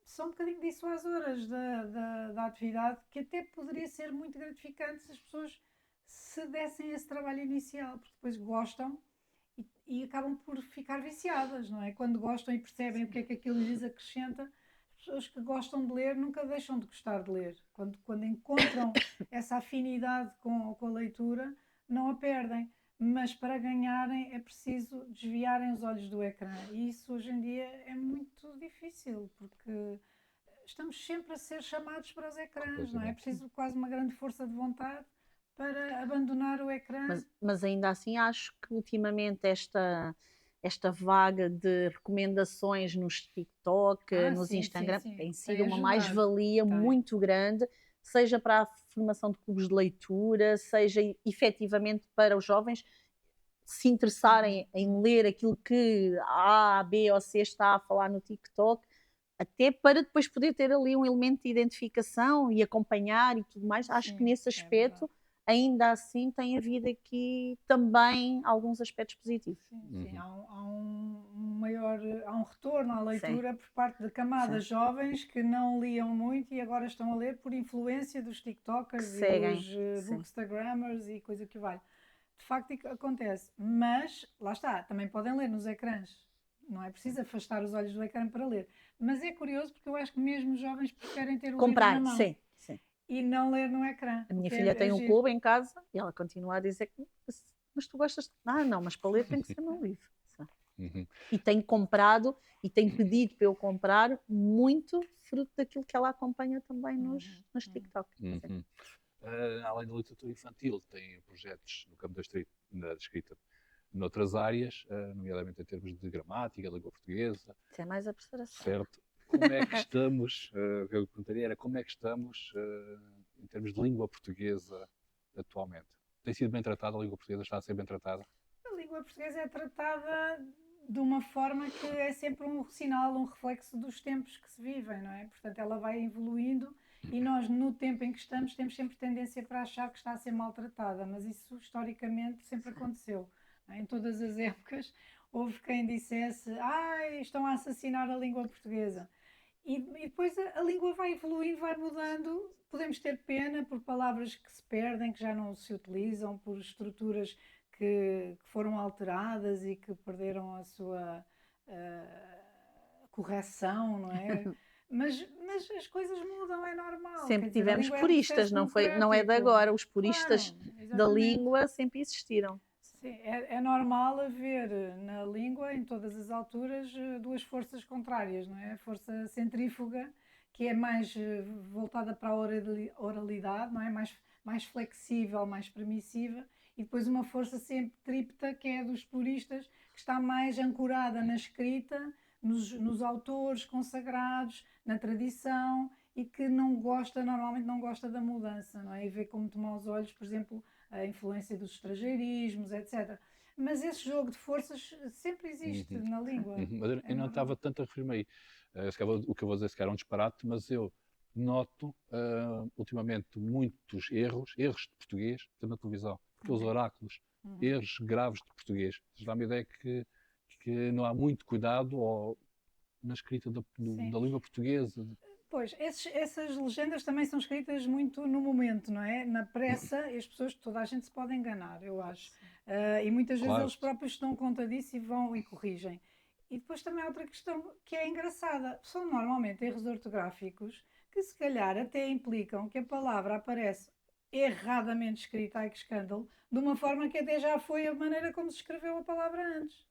S3: são um bocadinho dissuasoras da atividade, que até poderia ser muito gratificante se as pessoas se dessem esse trabalho inicial, porque depois gostam e acabam por ficar viciadas, não é? Quando gostam e percebem o que é que aquilo lhes acrescenta, as pessoas que gostam de ler nunca deixam de gostar de ler. Quando encontram essa afinidade com a leitura, não a perdem. Mas para ganharem é preciso desviarem os olhos do ecrã. E isso hoje em dia é muito difícil, porque estamos sempre a ser chamados para os ecrãs, não é? É preciso quase uma grande força de vontade para abandonar o ecrã.
S2: Mas ainda assim acho que ultimamente esta vaga de recomendações nos TikTok, nos
S3: Sim,
S2: Instagram,
S3: sim, sim.
S2: tem sido
S3: Tem
S2: uma
S3: ajudado.
S2: mais-valia
S3: Tem.
S2: muito grande, seja para a formação de clubes de leitura, seja efetivamente para os jovens se interessarem em ler aquilo que A, B ou C está a falar no TikTok, até para depois poder ter ali um elemento de identificação e acompanhar e tudo mais. Acho
S3: Sim,
S2: que nesse
S3: é
S2: aspecto,
S3: verdade.
S2: ainda assim, tem havido aqui também alguns aspectos positivos.
S3: Sim. Há um retorno à leitura por parte de
S2: Sim.
S3: camadas jovens que não liam muito e agora estão a ler por influência dos
S2: Que
S3: TikTokers e
S2: seguem.
S3: dos
S2: Sim.
S3: bookstagrammers e coisa que vale. De facto acontece, mas lá está, também podem ler nos ecrãs. Não é preciso afastar os olhos do ecrã para ler. Mas é curioso porque eu acho que mesmo os jovens preferem ter o livro na
S2: Comprar,
S3: mão
S2: sim.
S3: e não ler no ecrã.
S2: A minha
S3: que
S2: filha tem um
S3: giro.
S2: clube em casa e ela continua a dizer que mas tu gostas de... não, mas para ler tem que ser no livro.
S1: Uhum.
S2: E tenho comprado e tenho pedido para eu comprar muito fruto daquilo que ela acompanha também nos TikTok.
S1: Uhum. Além da literatura infantil, tem projetos no campo da escrita noutras áreas, nomeadamente em termos de gramática, língua portuguesa,
S2: Isso é mais a professora Sara.
S1: certo? Como é que estamos, o que eu perguntaria era como é que estamos em termos de língua portuguesa atualmente? Tem sido bem tratada a língua portuguesa? Está a ser bem tratada?
S3: A língua portuguesa é tratada de uma forma que é sempre um sinal, um reflexo dos tempos que se vivem, não é? Portanto, ela vai evoluindo e nós, no tempo em que estamos, temos sempre tendência para achar que está a ser maltratada, mas isso historicamente sempre aconteceu. Não é? Em todas as épocas houve quem dissesse: ai, estão a assassinar a língua portuguesa. E depois a língua vai evoluindo, vai mudando. Podemos ter pena por palavras que se perdem, que já não se utilizam, por estruturas que foram alteradas e que perderam a sua correção, não é? Mas as coisas mudam, é normal.
S2: Sempre
S3: Quer dizer, a
S2: tivemos
S3: língua é um
S2: puristas,
S3: processo
S2: não é de
S3: democrático.
S2: agora. Os
S3: Claro,
S2: puristas da
S3: exatamente.
S2: língua sempre existiram.
S3: Sim, é normal haver na língua, em todas as alturas, duas forças contrárias, não é? A força centrífuga, que é mais voltada para a oralidade, não é? Mais flexível, mais permissiva, e depois uma força centrípeta, que é dos puristas, que está mais ancorada na escrita, nos autores consagrados, na tradição, e que normalmente não gosta da mudança, não é? E vê com muito maus olhos, por exemplo, a influência dos estrangeirismos, etc. Mas esse jogo de forças sempre existe na língua.
S1: Mas eu não estava tanto a referir-me aí. O que eu vou dizer se calhar é um disparate, mas eu noto ultimamente muitos erros de português, por exemplo, na televisão, aqueles oráculos, erros graves de português. Dá-me a ideia que não há muito cuidado na escrita da língua portuguesa.
S3: Pois, essas legendas também são escritas muito no momento, não é? Na pressa, e as pessoas, toda a gente se pode enganar, eu acho. E muitas vezes
S1: Claro.
S3: eles próprios se dão conta disso e vão e corrigem. E depois também há outra questão que é engraçada. São normalmente erros ortográficos que se calhar até implicam que a palavra aparece erradamente escrita, ai que escândalo, de uma forma que até já foi a maneira como se escreveu a palavra antes.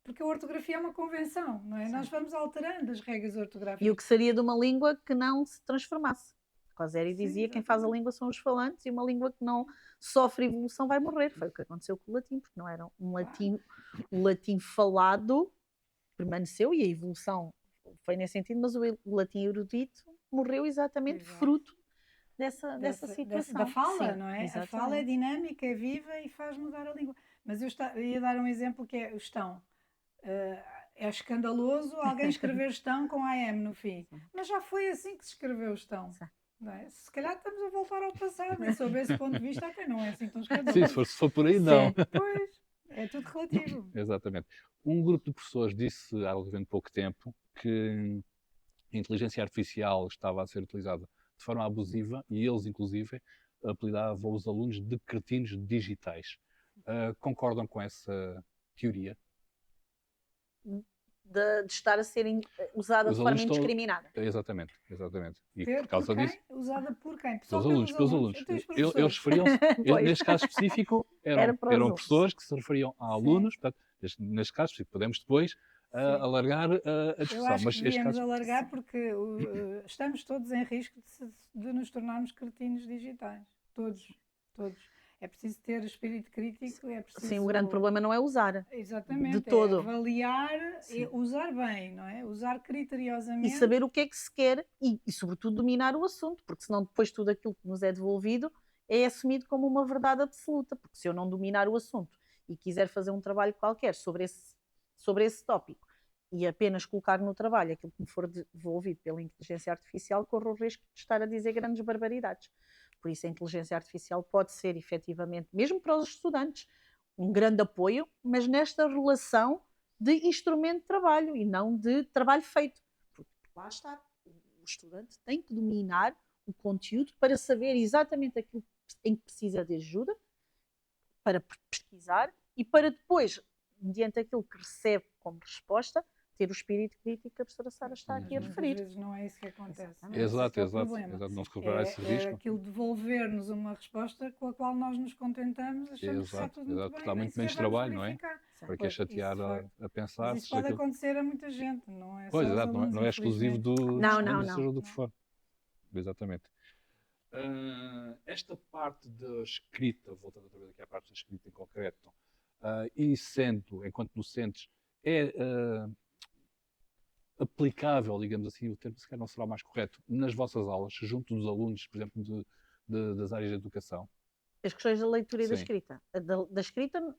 S3: Porque a ortografia é uma convenção, não é?
S2: Sim.
S3: Nós vamos alterando as regras ortográficas.
S2: E o que seria de uma língua que não se transformasse? Coseri
S3: Sim,
S2: dizia que quem faz a
S3: exatamente.
S2: língua são os falantes e uma língua que não sofre evolução vai morrer. Foi o que aconteceu com o latim, porque não era o latim falado permaneceu e a evolução foi nesse sentido, mas o latim erudito morreu exatamente
S3: Exato.
S2: fruto dessa situação.
S3: Da fala,
S2: Sim,
S3: não é? A fala é
S2: exatamente.
S3: dinâmica, é viva e faz mudar a língua. Mas eu ia dar um exemplo que é o estão. É escandaloso alguém escrever estão com AM no fim. Mas já foi assim que se escreveu estão.
S2: Sim.
S3: Não é? Se calhar estamos a voltar ao passado e sob esse ponto de vista até não é assim tão
S1: Sim,
S3: escandaloso.
S1: se for por aí, não.
S2: Sim.
S3: Pois, é tudo relativo.
S1: Exatamente. Um grupo de professores disse há relativamente pouco tempo que a inteligência artificial estava a ser utilizada de forma abusiva e eles, inclusive, apelidavam os alunos de cretinos digitais. Concordam com essa teoria?
S2: De estar a ser usada
S1: Os
S2: de forma
S1: alunos estão.
S2: indiscriminada.
S1: Exatamente, exatamente. E por
S3: Por
S1: causa disso,
S3: quem? Usada por quem? Só
S1: pelos alunos,
S3: pelos
S1: pelos
S3: alunos.
S1: alunos.
S3: Então, os
S1: Eles
S3: professores.
S1: referiam-se,
S2: Pois.
S1: neste caso específico,
S2: Era para os
S1: eram
S2: outros.
S1: pessoas que se referiam a
S3: Sim.
S1: alunos, portanto, neste caso específico, podemos depois
S3: Sim.
S1: alargar a
S3: Eu
S1: discussão,
S3: acho
S1: mas
S3: que
S1: este
S3: devíamos
S1: caso.
S3: alargar porque estamos todos em risco de nos tornarmos cretinos digitais. Todos, todos. É preciso ter espírito crítico, é preciso...
S2: Sim, o grande problema não é usar.
S3: Exatamente,
S2: de todo.
S3: é avaliar
S2: Sim.
S3: e usar bem, não é? Usar
S2: E
S3: criteriosamente.
S2: saber o que é que se quer e, sobretudo, dominar o assunto, porque senão depois tudo aquilo que nos é devolvido é assumido como uma verdade absoluta, porque se eu não dominar o assunto e quiser fazer um trabalho qualquer sobre esse tópico e apenas colocar no trabalho aquilo que me for devolvido pela inteligência artificial, corro o risco de estar a dizer grandes barbaridades. Por isso a inteligência artificial pode ser, efetivamente, mesmo para os estudantes, um grande apoio, mas nesta relação de instrumento de trabalho e não de trabalho feito. Porque lá está, o estudante tem que dominar o conteúdo para saber exatamente aquilo em que precisa de ajuda, para pesquisar e para depois, mediante aquilo que recebe como resposta, ter o espírito crítico que a professora Sara está aqui a
S3: Muitas
S2: referir.
S3: vezes não é isso que acontece.
S2: Exatamente.
S3: Esse é que é o
S1: Exato,
S3: problema.
S1: não se correrá esse
S3: É
S1: risco.
S3: aquilo devolver-nos uma resposta com a qual nós nos contentamos, achamos que está tudo muito bem,
S1: Dá
S3: nem
S1: muito
S3: sequer
S1: menos
S3: vamos
S1: trabalho, não é?
S3: verificar.
S1: Para que
S3: Pois,
S1: chatear
S3: isso, de facto.
S1: a pensar
S3: Mas isso
S1: se
S3: pode
S1: aquilo.
S3: acontecer a muita gente, não é só
S1: Pois,
S3: aos
S1: exato,
S3: alunos,
S1: não é exclusivo
S3: infelizmente.
S1: dos
S2: Não,
S1: estudantes,
S2: não.
S1: seja do que for. Exatamente. Esta parte da escrita, voltando outra vez aqui à parte da escrita em concreto, e sendo, enquanto docentes, é aplicável, digamos assim, o termo se calhar não será o mais correto, nas vossas aulas, junto dos alunos, por exemplo, das áreas de educação?
S2: As questões da leitura e da
S1: Sim.
S2: escrita. Da escrita,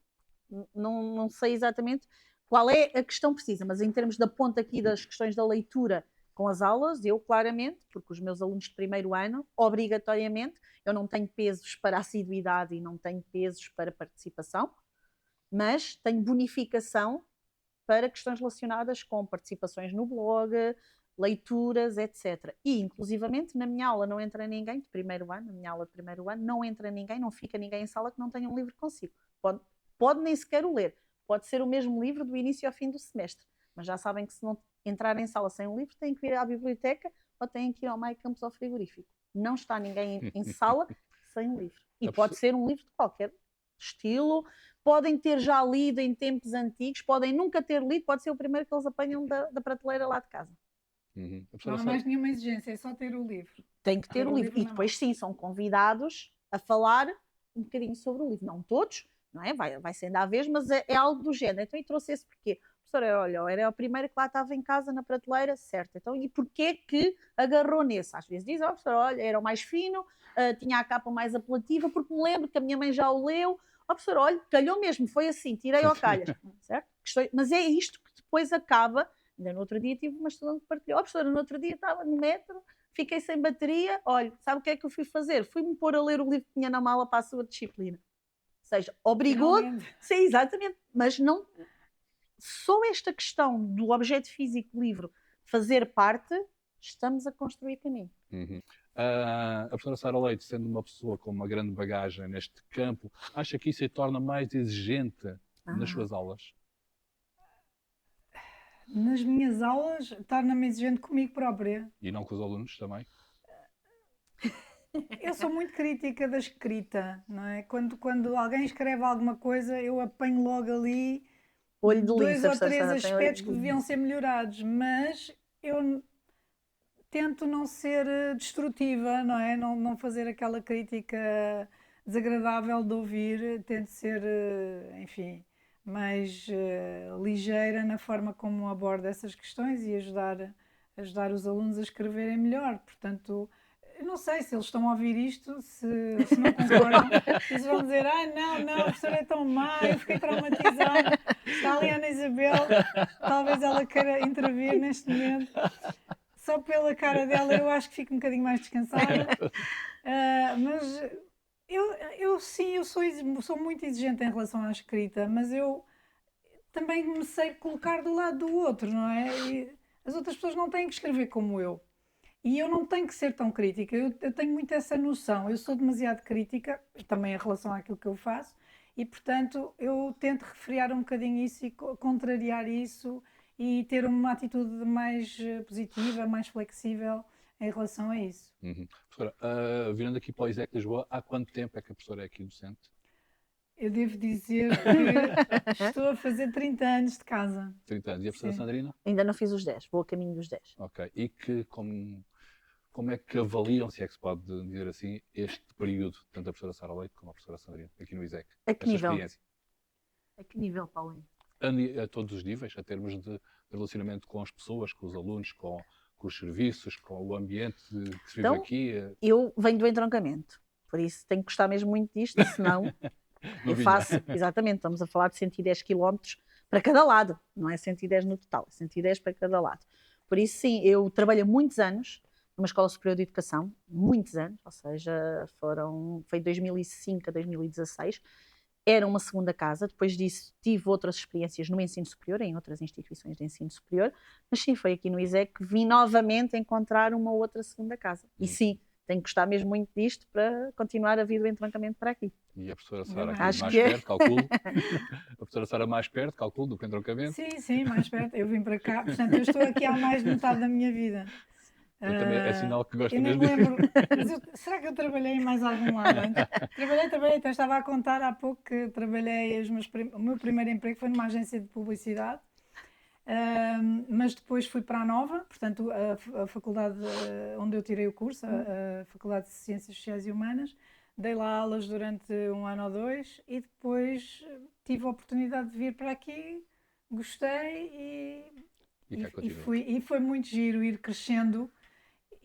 S2: não sei exatamente qual é a questão precisa, mas em termos da ponta aqui das questões da leitura com as aulas, eu claramente, porque os meus alunos de primeiro ano, obrigatoriamente, eu não tenho pesos para assiduidade e não tenho pesos para participação, mas tenho bonificação para questões relacionadas com participações no blog, leituras, etc. E, inclusivamente, na minha aula não entra ninguém de primeiro ano, na minha aula de primeiro ano, não entra ninguém, não fica ninguém em sala que não tenha um livro consigo. Pode nem sequer o ler. Pode ser o mesmo livro do início ao fim do semestre. Mas já sabem que se não entrar em sala sem um livro, têm que ir à biblioteca ou têm que ir ao Maia Campos ao frigorífico. Não está ninguém em sala sem um livro. E pode ser um livro de qualquer estilo, podem ter já lido em tempos antigos, podem nunca ter lido, pode ser o primeiro que eles apanham da prateleira lá de casa.
S3: Não há mais nenhuma exigência, é só ter o livro.
S2: Tem que ter o livro. E depois sim, são convidados a falar um bocadinho sobre o livro. Não todos, não é? Vai sendo à vez, mas é algo do género. Então, eu trouxe esse porquê. Professora, olha, era o primeiro que lá estava em casa na prateleira, certo. Então, e porquê que agarrou nesse? Às vezes diz, professora, olha, era o mais fino, tinha a capa mais apelativa, porque me lembro que a minha mãe já o leu. Professora, olha, calhou mesmo, foi assim, tirei ao calhas, certo? Mas é isto que depois acaba. Ainda no outro dia tive uma estudante que partilhou. Professora, no outro dia estava no metro, fiquei sem bateria, olha, sabe o que é que eu fui fazer? Fui-me pôr a ler o livro que tinha na mala para a sua disciplina. Ou seja, obrigou, sim, exatamente, mas não, só esta questão do objeto físico do livro fazer parte, estamos a construir caminho.
S1: A professora Sara Leite, sendo uma pessoa com uma grande bagagem neste campo, acha que isso a torna mais exigente nas suas aulas?
S3: Nas minhas aulas, torna-me exigente comigo própria.
S1: E não com os alunos também?
S3: Eu sou muito crítica da escrita, não é? Quando alguém escreve alguma coisa, eu apanho logo ali
S2: olho de
S3: dois
S2: lince,
S3: ou três aspectos que deviam ser melhorados, mas eu tento não ser destrutiva, não é? Não fazer aquela crítica desagradável de ouvir, tento ser, enfim, mais ligeira na forma como abordo essas questões e ajudar os alunos a escreverem melhor. Portanto, eu não sei se eles estão a ouvir isto, se não concordam, eles vão dizer, não, a professora é tão má, eu fiquei traumatizada. Está ali a Ana Isabel, talvez ela queira intervir neste momento. Só pela cara dela eu acho que fico um bocadinho mais descansada. Mas eu sim, eu sou muito exigente em relação à escrita, mas eu também me sei colocar do lado do outro, não é? E as outras pessoas não têm que escrever como eu. E eu não tenho que ser tão crítica, eu tenho muito essa noção. Eu sou demasiado crítica, também em relação àquilo que eu faço, e portanto eu tento refriar um bocadinho isso e contrariar isso e ter uma atitude mais positiva, mais flexível em relação a isso.
S1: Professora, virando aqui para o ISEC de Lisboa, há quanto tempo é que a professora é aqui docente?
S3: Eu devo dizer que estou a fazer 30 anos de casa.
S1: 30 anos. E a professora
S3: Sim.
S1: Sandrina?
S2: Ainda não fiz os 10, vou a caminho dos 10.
S1: Ok. E como é que avaliam, se é que se pode dizer assim, este período, tanto a professora Sara Leite como a professora Sandrina, aqui no ISEC?
S2: A que
S1: Esta
S2: nível?
S1: experiência.
S2: A que nível, Paulinho?
S1: A todos os níveis, a termos de relacionamento com as pessoas, com os alunos, com os serviços, com o ambiente que se vive
S2: Então,
S1: aqui.
S2: Eu venho do entroncamento, por isso tenho que gostar mesmo muito disto, senão
S1: Não
S2: eu
S1: vinha.
S2: faço, exatamente, estamos a falar de 110 km para cada lado, não é 110 no total, é 110 para cada lado. Por isso, sim, eu trabalho há muitos anos numa escola superior de educação, muitos anos, ou seja, foi de 2005 a 2016, era uma segunda casa. Depois disso tive outras experiências no ensino superior, em outras instituições de ensino superior, mas sim, foi aqui no ISEC que vim novamente encontrar uma outra segunda casa. E sim, tenho que gostar mesmo muito disto para continuar a vir do entroncamento para aqui.
S1: E a professora Sara aqui
S2: Acho
S1: mais
S2: que é.
S1: perto, calculo. A professora Sara mais perto, calculo, do que o entroncamento.
S3: Sim, mais perto. Eu vim para cá, portanto eu estou aqui há mais de metade da minha vida.
S1: Portanto, também é sinal que gosta
S3: Eu nem
S1: mesmo
S3: me lembro, mas será que eu trabalhei em mais algum lado antes? Trabalhei, até estava a contar há pouco que trabalhei, o meu primeiro emprego foi numa agência de publicidade, mas depois fui para a Nova, portanto a faculdade onde eu tirei o curso, a Faculdade de Ciências Sociais e Humanas, dei lá aulas durante 1 ano ou 2 e depois tive a oportunidade de vir para aqui, gostei e foi muito giro ir crescendo.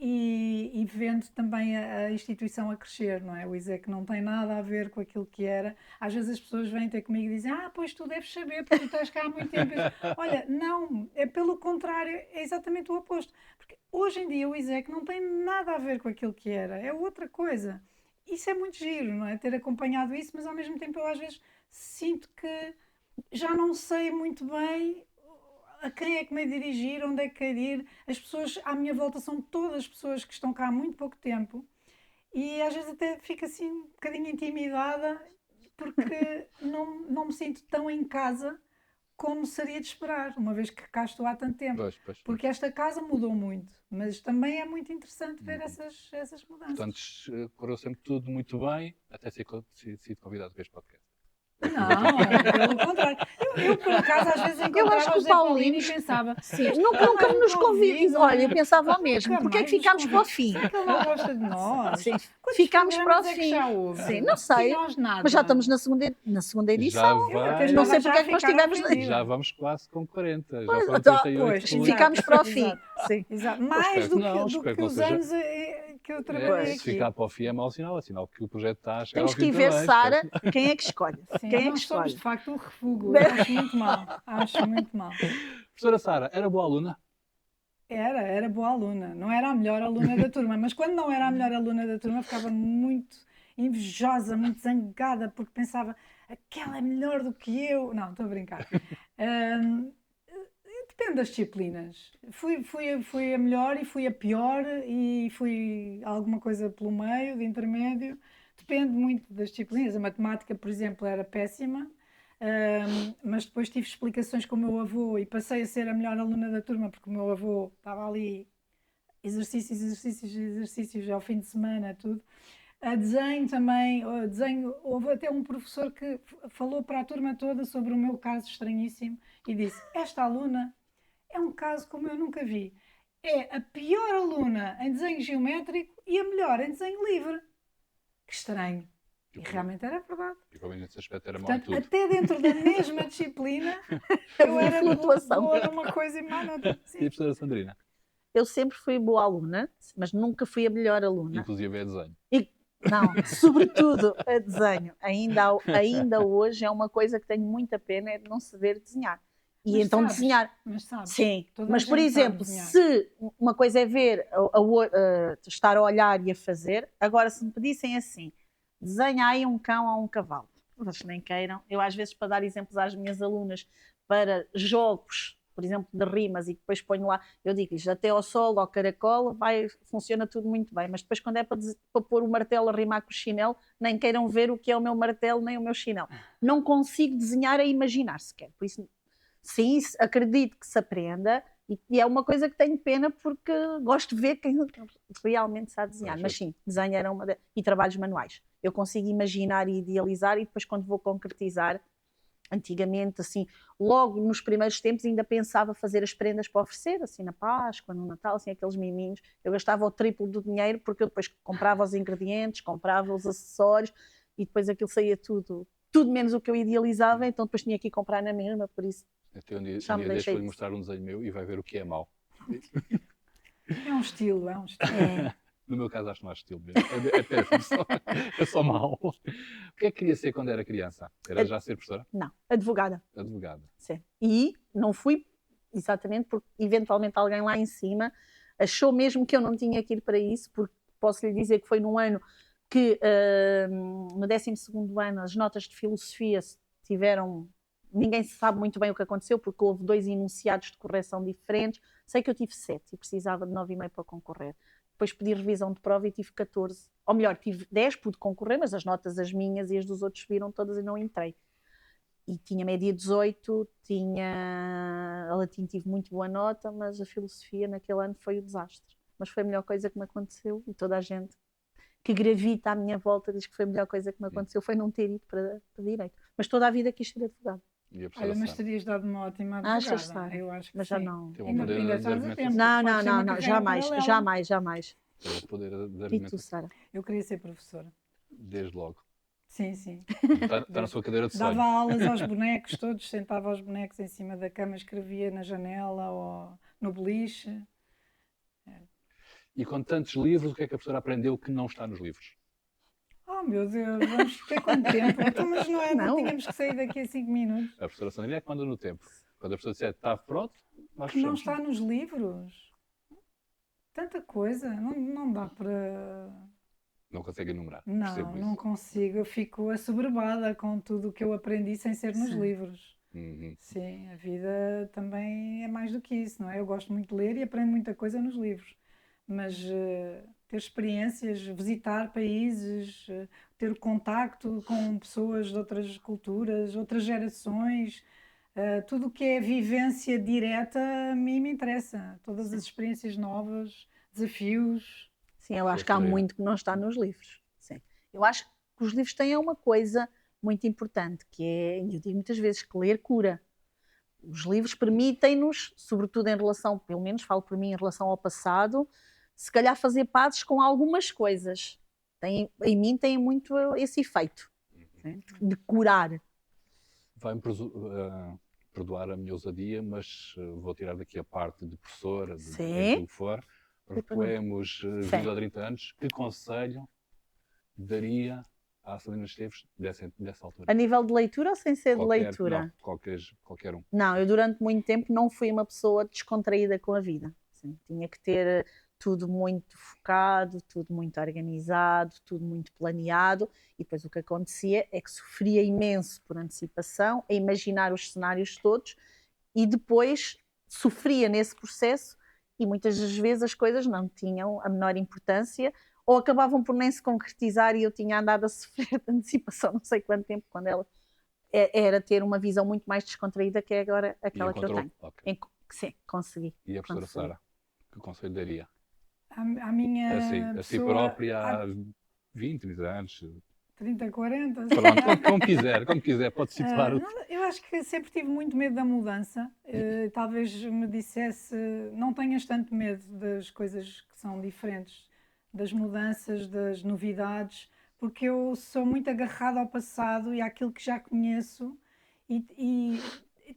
S3: E vendo também a instituição a crescer, não é? O ISEC não tem nada a ver com aquilo que era. Às vezes as pessoas vêm ter comigo e dizem, pois tu deves saber, porque tu estás cá há muito tempo. Olha, não, é pelo contrário, é exatamente o oposto. Porque hoje em dia o ISEC não tem nada a ver com aquilo que era, é outra coisa. Isso é muito giro, não é? Ter acompanhado isso, mas ao mesmo tempo eu às vezes sinto que já não sei muito bem a quem é que me é dirigir, onde é que quer ir. As pessoas à minha volta são todas pessoas que estão cá há muito pouco tempo e às vezes até fico assim um bocadinho intimidada porque não me sinto tão em casa como seria de esperar, uma vez que cá estou há tanto tempo.
S1: Pois.
S3: Porque esta casa mudou muito, mas também é muito interessante ver essas mudanças.
S1: Portanto, correu sempre tudo muito bem, até ser sido convidado para este podcast.
S3: Não, pelo contrário. Eu por acaso, às vezes encontrava o José Paulino e pensava...
S2: Sim, nunca nos convidam. Olha, eu pensava o mesmo. Porquê é que ficámos para o fim?
S3: Será que ele não gosta de nós?
S2: Sim,
S3: Quantos
S2: ficámos para o
S3: programas é que
S2: fim.
S3: já houve?
S2: Sim, não sei.
S3: E nós nada.
S2: Mas já estamos na segunda edição. Não sei porque é que nós tivemos...
S1: Já vamos quase com 40.
S2: Pois,
S1: Já foram
S2: então,
S1: 38.
S2: ficámos para o fim.
S3: Sim. Exato. Mais do que os anos que eu trabalhei aqui.
S1: Se ficar para o fim é mau sinal, é sinal que o projeto está a chegar
S2: Temos
S1: ao
S2: que
S1: fim
S2: ir ver,
S1: também,
S2: Sara, quem é que escolhe.
S3: Sim,
S2: quem é que
S3: nós somos
S2: escolhe?
S3: de facto um refúgio. Eu acho muito mal. Acho muito mal.
S1: Professora Sara, era boa aluna?
S3: Era boa aluna. Não era a melhor aluna da turma, mas quando não era a melhor aluna da turma ficava muito invejosa, muito zangada, porque pensava, aquela é melhor do que eu. Não, estou a brincar. Depende das disciplinas. Fui a melhor e fui a pior e fui alguma coisa pelo meio, de intermédio. Depende muito das disciplinas. A matemática, por exemplo, era péssima, mas depois tive explicações com o meu avô e passei a ser a melhor aluna da turma porque o meu avô estava ali, exercícios ao fim de semana, tudo. A desenho também, houve até um professor que falou para a turma toda sobre o meu caso estranhíssimo e disse, esta aluna é um caso como eu nunca vi. é a pior aluna em desenho geométrico e a melhor em desenho livre. Que estranho. E realmente era verdade.
S1: E para mim nesse aspecto era mau em
S3: Portanto,
S1: tudo.
S3: até dentro da mesma disciplina, eu
S2: Havia
S3: era
S2: flutuação.
S3: boa numa coisa e má noutra.
S1: E a
S3: Sim.
S1: professora Sandrina?
S2: Eu sempre fui boa aluna, mas nunca fui a melhor aluna.
S1: Inclusive é desenho.
S2: Não, sobretudo a desenho. Ainda hoje é uma coisa que tenho muita pena, é de não saber desenhar. E
S3: Mas
S2: então
S3: sabes,
S2: desenhar.
S3: Mas sabes,
S2: Sim,
S3: toda a
S2: mas por
S3: gente sabe
S2: exemplo,
S3: desenhar.
S2: se uma coisa é ver, estar a olhar e a fazer, agora se me pedissem assim, desenha aí um cão ou um cavalo, vocês nem queiram, eu às vezes para dar exemplos às minhas alunas para jogos, por exemplo, de rimas e depois ponho lá, eu digo-lhes até ao sol, ao caracol, funciona tudo muito bem, mas depois quando é para pôr o martelo a rimar com o chinelo, nem queiram ver o que é o meu martelo nem o meu chinelo. Não consigo desenhar a imaginar sequer, por isso sim, acredito que se aprenda e é uma coisa que tenho pena porque gosto de ver quem realmente sabe desenhar. Mas sim, desenho era e trabalhos manuais. Eu consigo imaginar e idealizar e depois quando vou concretizar, antigamente, assim, logo nos primeiros tempos ainda pensava fazer as prendas para oferecer, assim, na Páscoa, no Natal, assim, aqueles miminhos. Eu gastava o triplo do dinheiro porque eu depois comprava os ingredientes, comprava os acessórios e depois aquilo saía tudo menos o que eu idealizava, então depois tinha que ir comprar na mesma, por isso
S1: Até um dia
S2: já me
S1: deste
S2: deixei
S1: vou-lhe
S2: disso.
S1: mostrar um desenho meu e vai ver o que é mau.
S3: É um estilo, é um estilo.
S2: É.
S1: No meu caso acho que não há estilo mesmo. É péssimo, é só mau. O que é que queria ser quando era criança? Era já ser professora?
S2: Não, advogada.
S1: Advogada.
S2: Sim. E não fui exatamente porque eventualmente alguém lá em cima achou mesmo que eu não tinha que ir para isso, porque posso lhe dizer que foi num ano que no 12º ano as notas de filosofia tiveram, ninguém sabe muito bem o que aconteceu porque houve 2 enunciados de correção diferentes, sei que eu tive 7 e precisava de 9,5 para concorrer. Depois pedi revisão de prova e tive 14, ou melhor, tive 10, pude concorrer, mas as notas, as minhas e as dos outros subiram todas e não entrei. E tinha média 18, a latim tive muito boa nota, mas a filosofia naquele ano foi um desastre. Mas foi a melhor coisa que me aconteceu e toda a gente que gravita à minha volta diz que foi a melhor coisa que me aconteceu foi não ter ido para direito. Mas toda a vida quis ser advogado.
S1: E a professora
S3: Olha, mas
S1: Sara?
S3: terias dado uma ótima
S2: Achas,
S3: advogada.
S2: Sara?
S3: Eu acho que
S2: Mas já
S3: sim.
S2: não.
S1: Tem um
S3: Ainda,
S1: poder
S3: ainda
S1: de
S3: estás a
S1: argumentação.
S3: tempo.
S2: Não,
S3: Pode ser uma carreira
S2: jamais,
S3: paralela.
S2: jamais, jamais.
S1: Tem o poder de
S2: E tu,
S1: argumentação.
S2: Sara?
S3: Eu queria ser professora.
S1: Desde logo.
S3: Sim, sim.
S1: Está na sua cadeira de
S3: Dava
S1: sonho.
S3: aulas aos bonecos todos, sentava os bonecos em cima da cama, escrevia na janela ou no beliche.
S1: E com tantos livros, o que é que a professora aprendeu que não está nos livros?
S3: Oh meu Deus, vamos ter quanto tempo? Então, mas não
S2: Não.
S3: tínhamos que sair daqui a 5 minutos.
S1: A professora Sandrina é que manda no tempo. Quando a professora disser está pronto, nós
S3: Que não
S1: fechamos.
S3: está nos livros. Tanta coisa, não dá para.
S1: Não consegue enumerar.
S3: Não,
S1: Percebo
S3: não
S1: isso.
S3: consigo. Eu fico assoberbada com tudo o que eu aprendi sem ser nos
S2: Sim.
S3: livros.
S1: Uhum.
S3: Sim, a vida também é mais do que isso, não é? Eu gosto muito de ler e aprendo muita coisa nos livros. Mas ter experiências, visitar países, ter contacto com pessoas de outras culturas, outras gerações, tudo o que é vivência direta a mim me interessa. Todas as experiências novas, desafios.
S2: Sim, eu acho que há muito que não está nos livros. Sim. Eu acho que os livros têm uma coisa muito importante, que é, e eu digo muitas vezes, que ler cura. Os livros permitem-nos, sobretudo em relação, pelo menos falo por mim, em relação ao passado, se calhar fazer pazes com algumas coisas. Em mim tem muito esse efeito, sim, de curar.
S1: Vai-me perdoar a minha ousadia, mas vou tirar daqui a parte de professora, de
S2: Sim.
S1: aquilo que for. Recuemos 20 ou 30 anos. Que conselho daria à Sandrina Esteves dessa altura?
S2: A nível de leitura ou sem ser de
S1: Qualquer,
S2: leitura?
S1: não, qualquer um.
S2: Não, eu durante muito tempo não fui uma pessoa descontraída com a vida. Sim, tinha que ter tudo muito focado, tudo muito organizado, tudo muito planeado, e depois o que acontecia é que sofria imenso por antecipação, a imaginar os cenários todos, e depois sofria nesse processo, e muitas das vezes as coisas não tinham a menor importância, ou acabavam por nem se concretizar, e eu tinha andado a sofrer de antecipação não sei quanto tempo, quando ela era ter uma visão muito mais descontraída que é agora aquela que eu tenho.
S1: Okay.
S2: Sim, consegui.
S1: E a professora Sara, que conselho daria?
S3: A minha
S1: a si própria há 20, 30 anos?
S3: 30, 40.
S1: Pronto, como quiser, pode situar.
S3: Eu acho que sempre tive muito medo da mudança. Talvez me dissesse, não tenhas tanto medo das coisas que são diferentes, das mudanças, das novidades, porque eu sou muito agarrada ao passado e àquilo que já conheço e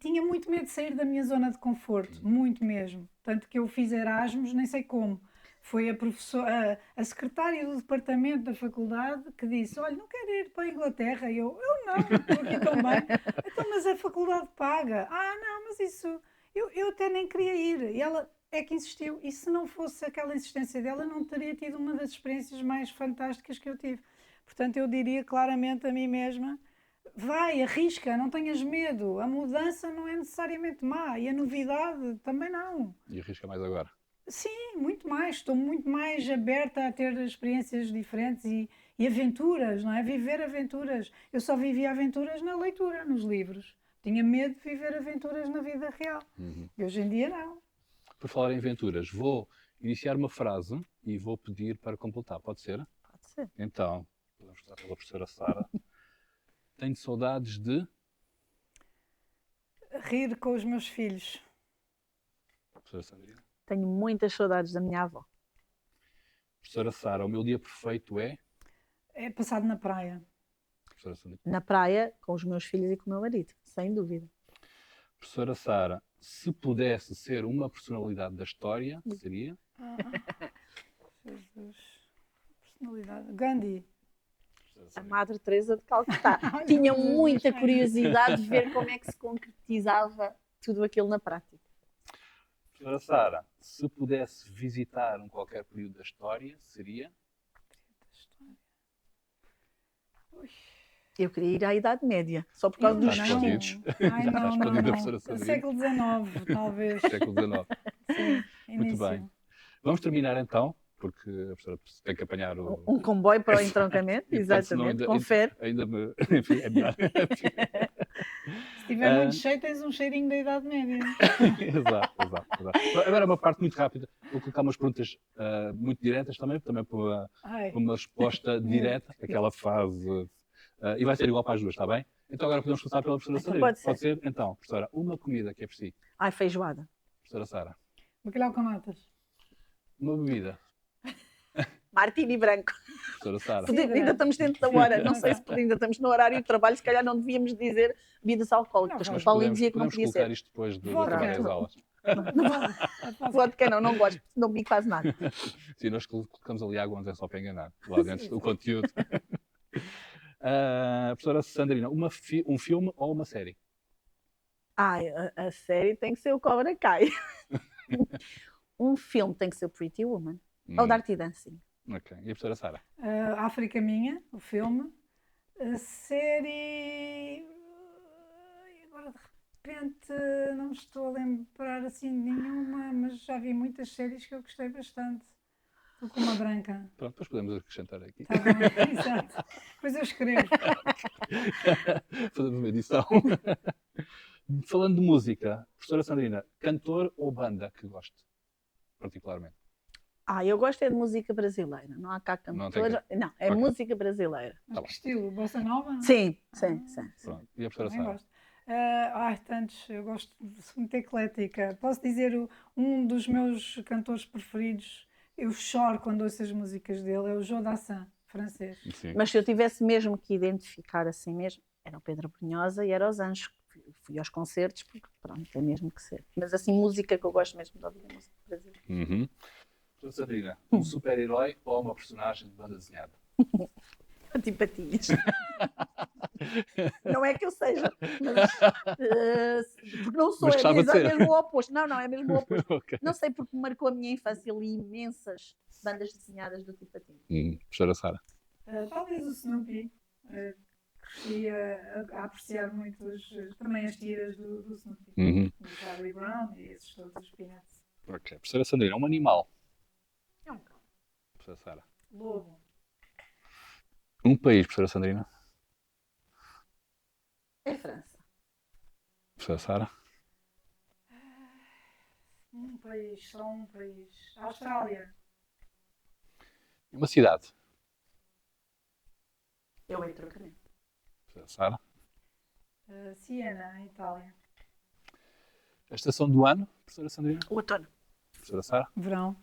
S3: tinha muito medo de sair da minha zona de conforto, muito mesmo. Tanto que eu fiz Erasmus, nem sei como. Foi a professora, a secretária do departamento da faculdade que disse: Olha, não quero ir para a Inglaterra. E eu não, estou aqui tão bem. Então, mas a faculdade paga. Não, mas isso, eu até nem queria ir. E ela é que insistiu. E se não fosse aquela insistência dela, eu não teria tido uma das experiências mais fantásticas que eu tive. Portanto, eu diria claramente a mim mesma: vai, arrisca, não tenhas medo. A mudança não é necessariamente má e a novidade também não.
S1: E arrisca mais agora.
S3: Sim, muito mais. Estou muito mais aberta a ter experiências diferentes e aventuras, não é? Viver aventuras. Eu só vivia aventuras na leitura, nos livros. Tinha medo de viver aventuras na vida real. E hoje em dia não.
S1: Por falar em aventuras, vou iniciar uma frase e vou pedir para completar. Pode ser?
S2: Pode ser.
S1: Então, podemos começar pela professora Sara. Tenho saudades de...
S3: Rir com os meus filhos.
S1: Professora Sandrina.
S2: Tenho muitas saudades da minha avó.
S1: Professora Sara, o meu dia perfeito é...
S3: É passado na praia.
S1: Professora Sandrina.
S2: Na praia, com os meus filhos e com o meu marido, sem dúvida.
S1: Professora Sara, se pudesse ser uma personalidade da história, seria?
S3: Jesus. Personalidade. Gandhi.
S2: A Madre Teresa de Calcutá.
S3: Ai,
S2: Tinha
S3: meu Deus,
S2: muita
S3: ai.
S2: curiosidade de ver como é que se concretizava tudo aquilo na prática.
S1: Professora Sara, se pudesse visitar qualquer período da história, seria?
S2: Eu queria ir à Idade Média, só por causa dos
S1: Está
S3: Não.
S2: vestidos.
S3: Ai,
S1: Está
S3: não,
S1: escondido
S3: não,
S1: a
S3: não.
S1: professora Sandrina.
S3: Século XIX, talvez.
S1: Século XIX.
S3: Sim,
S1: Muito
S3: início.
S1: bem. Vamos terminar então, porque a professora tem que apanhar o...
S2: Um comboio para o entroncamento,
S1: E, portanto, senão
S2: exatamente, confere.
S1: Ainda me... Enfim, é melhor.
S3: Se tiver muito cheio, tens um cheirinho da Idade Média.
S1: Exato. Agora uma parte muito rápida. Vou colocar umas perguntas muito diretas também para
S3: Ai,
S1: uma resposta direta, aquela fase. E vai ser igual para as duas, está bem? Então agora podemos começar pela professora
S2: Então
S1: Sandrina.
S2: pode ser.
S1: Então, professora, uma comida que é por si.
S2: Ai, feijoada.
S1: Professora Sara.
S3: bacalhau com natas.
S1: Uma bebida.
S2: Martini branco.
S1: Professora Sara.
S3: Sim.
S2: Ainda estamos dentro da hora. Não sei se ainda estamos no horário de trabalho, se calhar não devíamos dizer bebidas alcoólicas.
S3: Não,
S2: Mas
S3: mas
S2: o Paulinho dizia que não
S1: podemos
S2: podia
S1: colocar
S2: ser.
S1: isto depois de
S3: Vodka.
S1: acabar as aulas.
S2: Vodka não gosto, não bebi quase nada.
S1: Sim, nós colocamos ali água, mas é só para enganar. Lá dentro do conteúdo. Professora Sandrina, um filme ou uma série?
S2: Ai, a série tem que ser o Cobra Kai. Um filme tem que ser o Pretty Woman. Ou Dirty Dancing.
S1: Ok. E a professora Sara?
S3: África Minha, o filme. A série. Agora de repente não me estou a lembrar assim de nenhuma, mas já vi muitas séries que eu gostei bastante. Estou com uma branca.
S1: Pronto, depois podemos acrescentar aqui.
S3: Está bem, exato. Depois eu escrevo.
S1: Fazemos uma edição. Falando de música, professora Sandrina, cantor ou banda que goste, particularmente?
S2: Eu gosto é de música brasileira. Não há cá
S1: Não tem
S2: cantora. Não, é
S1: Ok.
S2: música brasileira.
S3: Mas
S1: Tá
S3: que
S1: bem.
S3: estilo? Bossa Nova?
S2: Sim.
S1: Pronto. E a professora
S3: Também
S1: Sara?
S3: gosto. Tantos, eu gosto de ser muito eclética. Posso dizer, um dos meus cantores preferidos, eu choro quando ouço as músicas dele, é o Joe Dassin, francês.
S1: Sim.
S2: Mas se eu tivesse mesmo que identificar assim mesmo, era o Pedro Brunhosa e era os Anjos. Fui aos concertos, porque pronto, é mesmo que ser. Mas assim, música que eu gosto mesmo de ouvir é música brasileira.
S1: Uhum. Professora Sandrina, um super-herói ou uma personagem de banda desenhada?
S2: Antipatinhas. Não é que eu seja, mas porque não sou,
S1: Mas
S2: é
S1: gostava de ser.
S2: mesmo o oposto. Não, é mesmo o oposto.
S1: Ok.
S2: Não sei porque marcou a minha infância, li imensas bandas desenhadas do Tipatinho.
S1: Professora Sara?
S3: Talvez o Snoopy. Cresci a apreciar muito também as tiras do Snoopy.
S1: Uhum.
S3: Do Charlie Brown e esses todos os Peanuts.
S1: Ok. Professora Sandrina, um animal.
S3: É um cão.
S1: Professora Sara?
S3: Lobo.
S1: Um país, professora Sandrina?
S2: É França.
S1: Professora Sara?
S3: Um país, só um país. Austrália.
S1: Uma cidade.
S2: Eu entro também.
S1: Professora Sara?
S3: Siena, em Itália.
S1: A estação do ano, professora Sandrina?
S2: O outono.
S1: Professora Sara?
S3: Verão.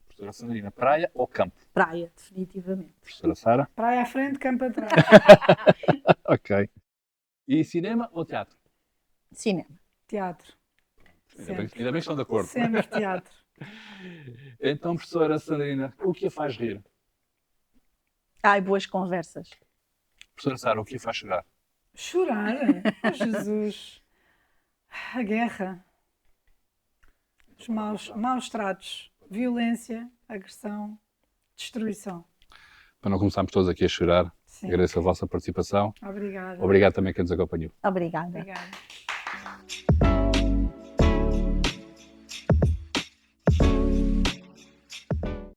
S1: Professora Sandrina, praia ou campo?
S2: Praia, definitivamente.
S1: Professora Sara?
S3: Praia à frente, campo atrás.
S1: Ok. E cinema ou teatro?
S2: Cinema.
S3: Teatro.
S1: Ainda bem
S3: Sempre.
S1: que estão de acordo.
S3: Sempre teatro.
S1: Então, professora Sandrina, o que a faz rir?
S2: Ai, boas conversas.
S1: Professora Sara, o que a faz chorar?
S3: Chorar? Oh, Jesus. A guerra. Os maus tratos. Violência, agressão, destruição.
S1: Para não começarmos todos aqui a chorar,
S3: Sim.
S1: agradeço a vossa participação.
S3: Obrigada.
S1: Obrigado também a quem nos acompanhou.
S2: Obrigada.
S3: Obrigada.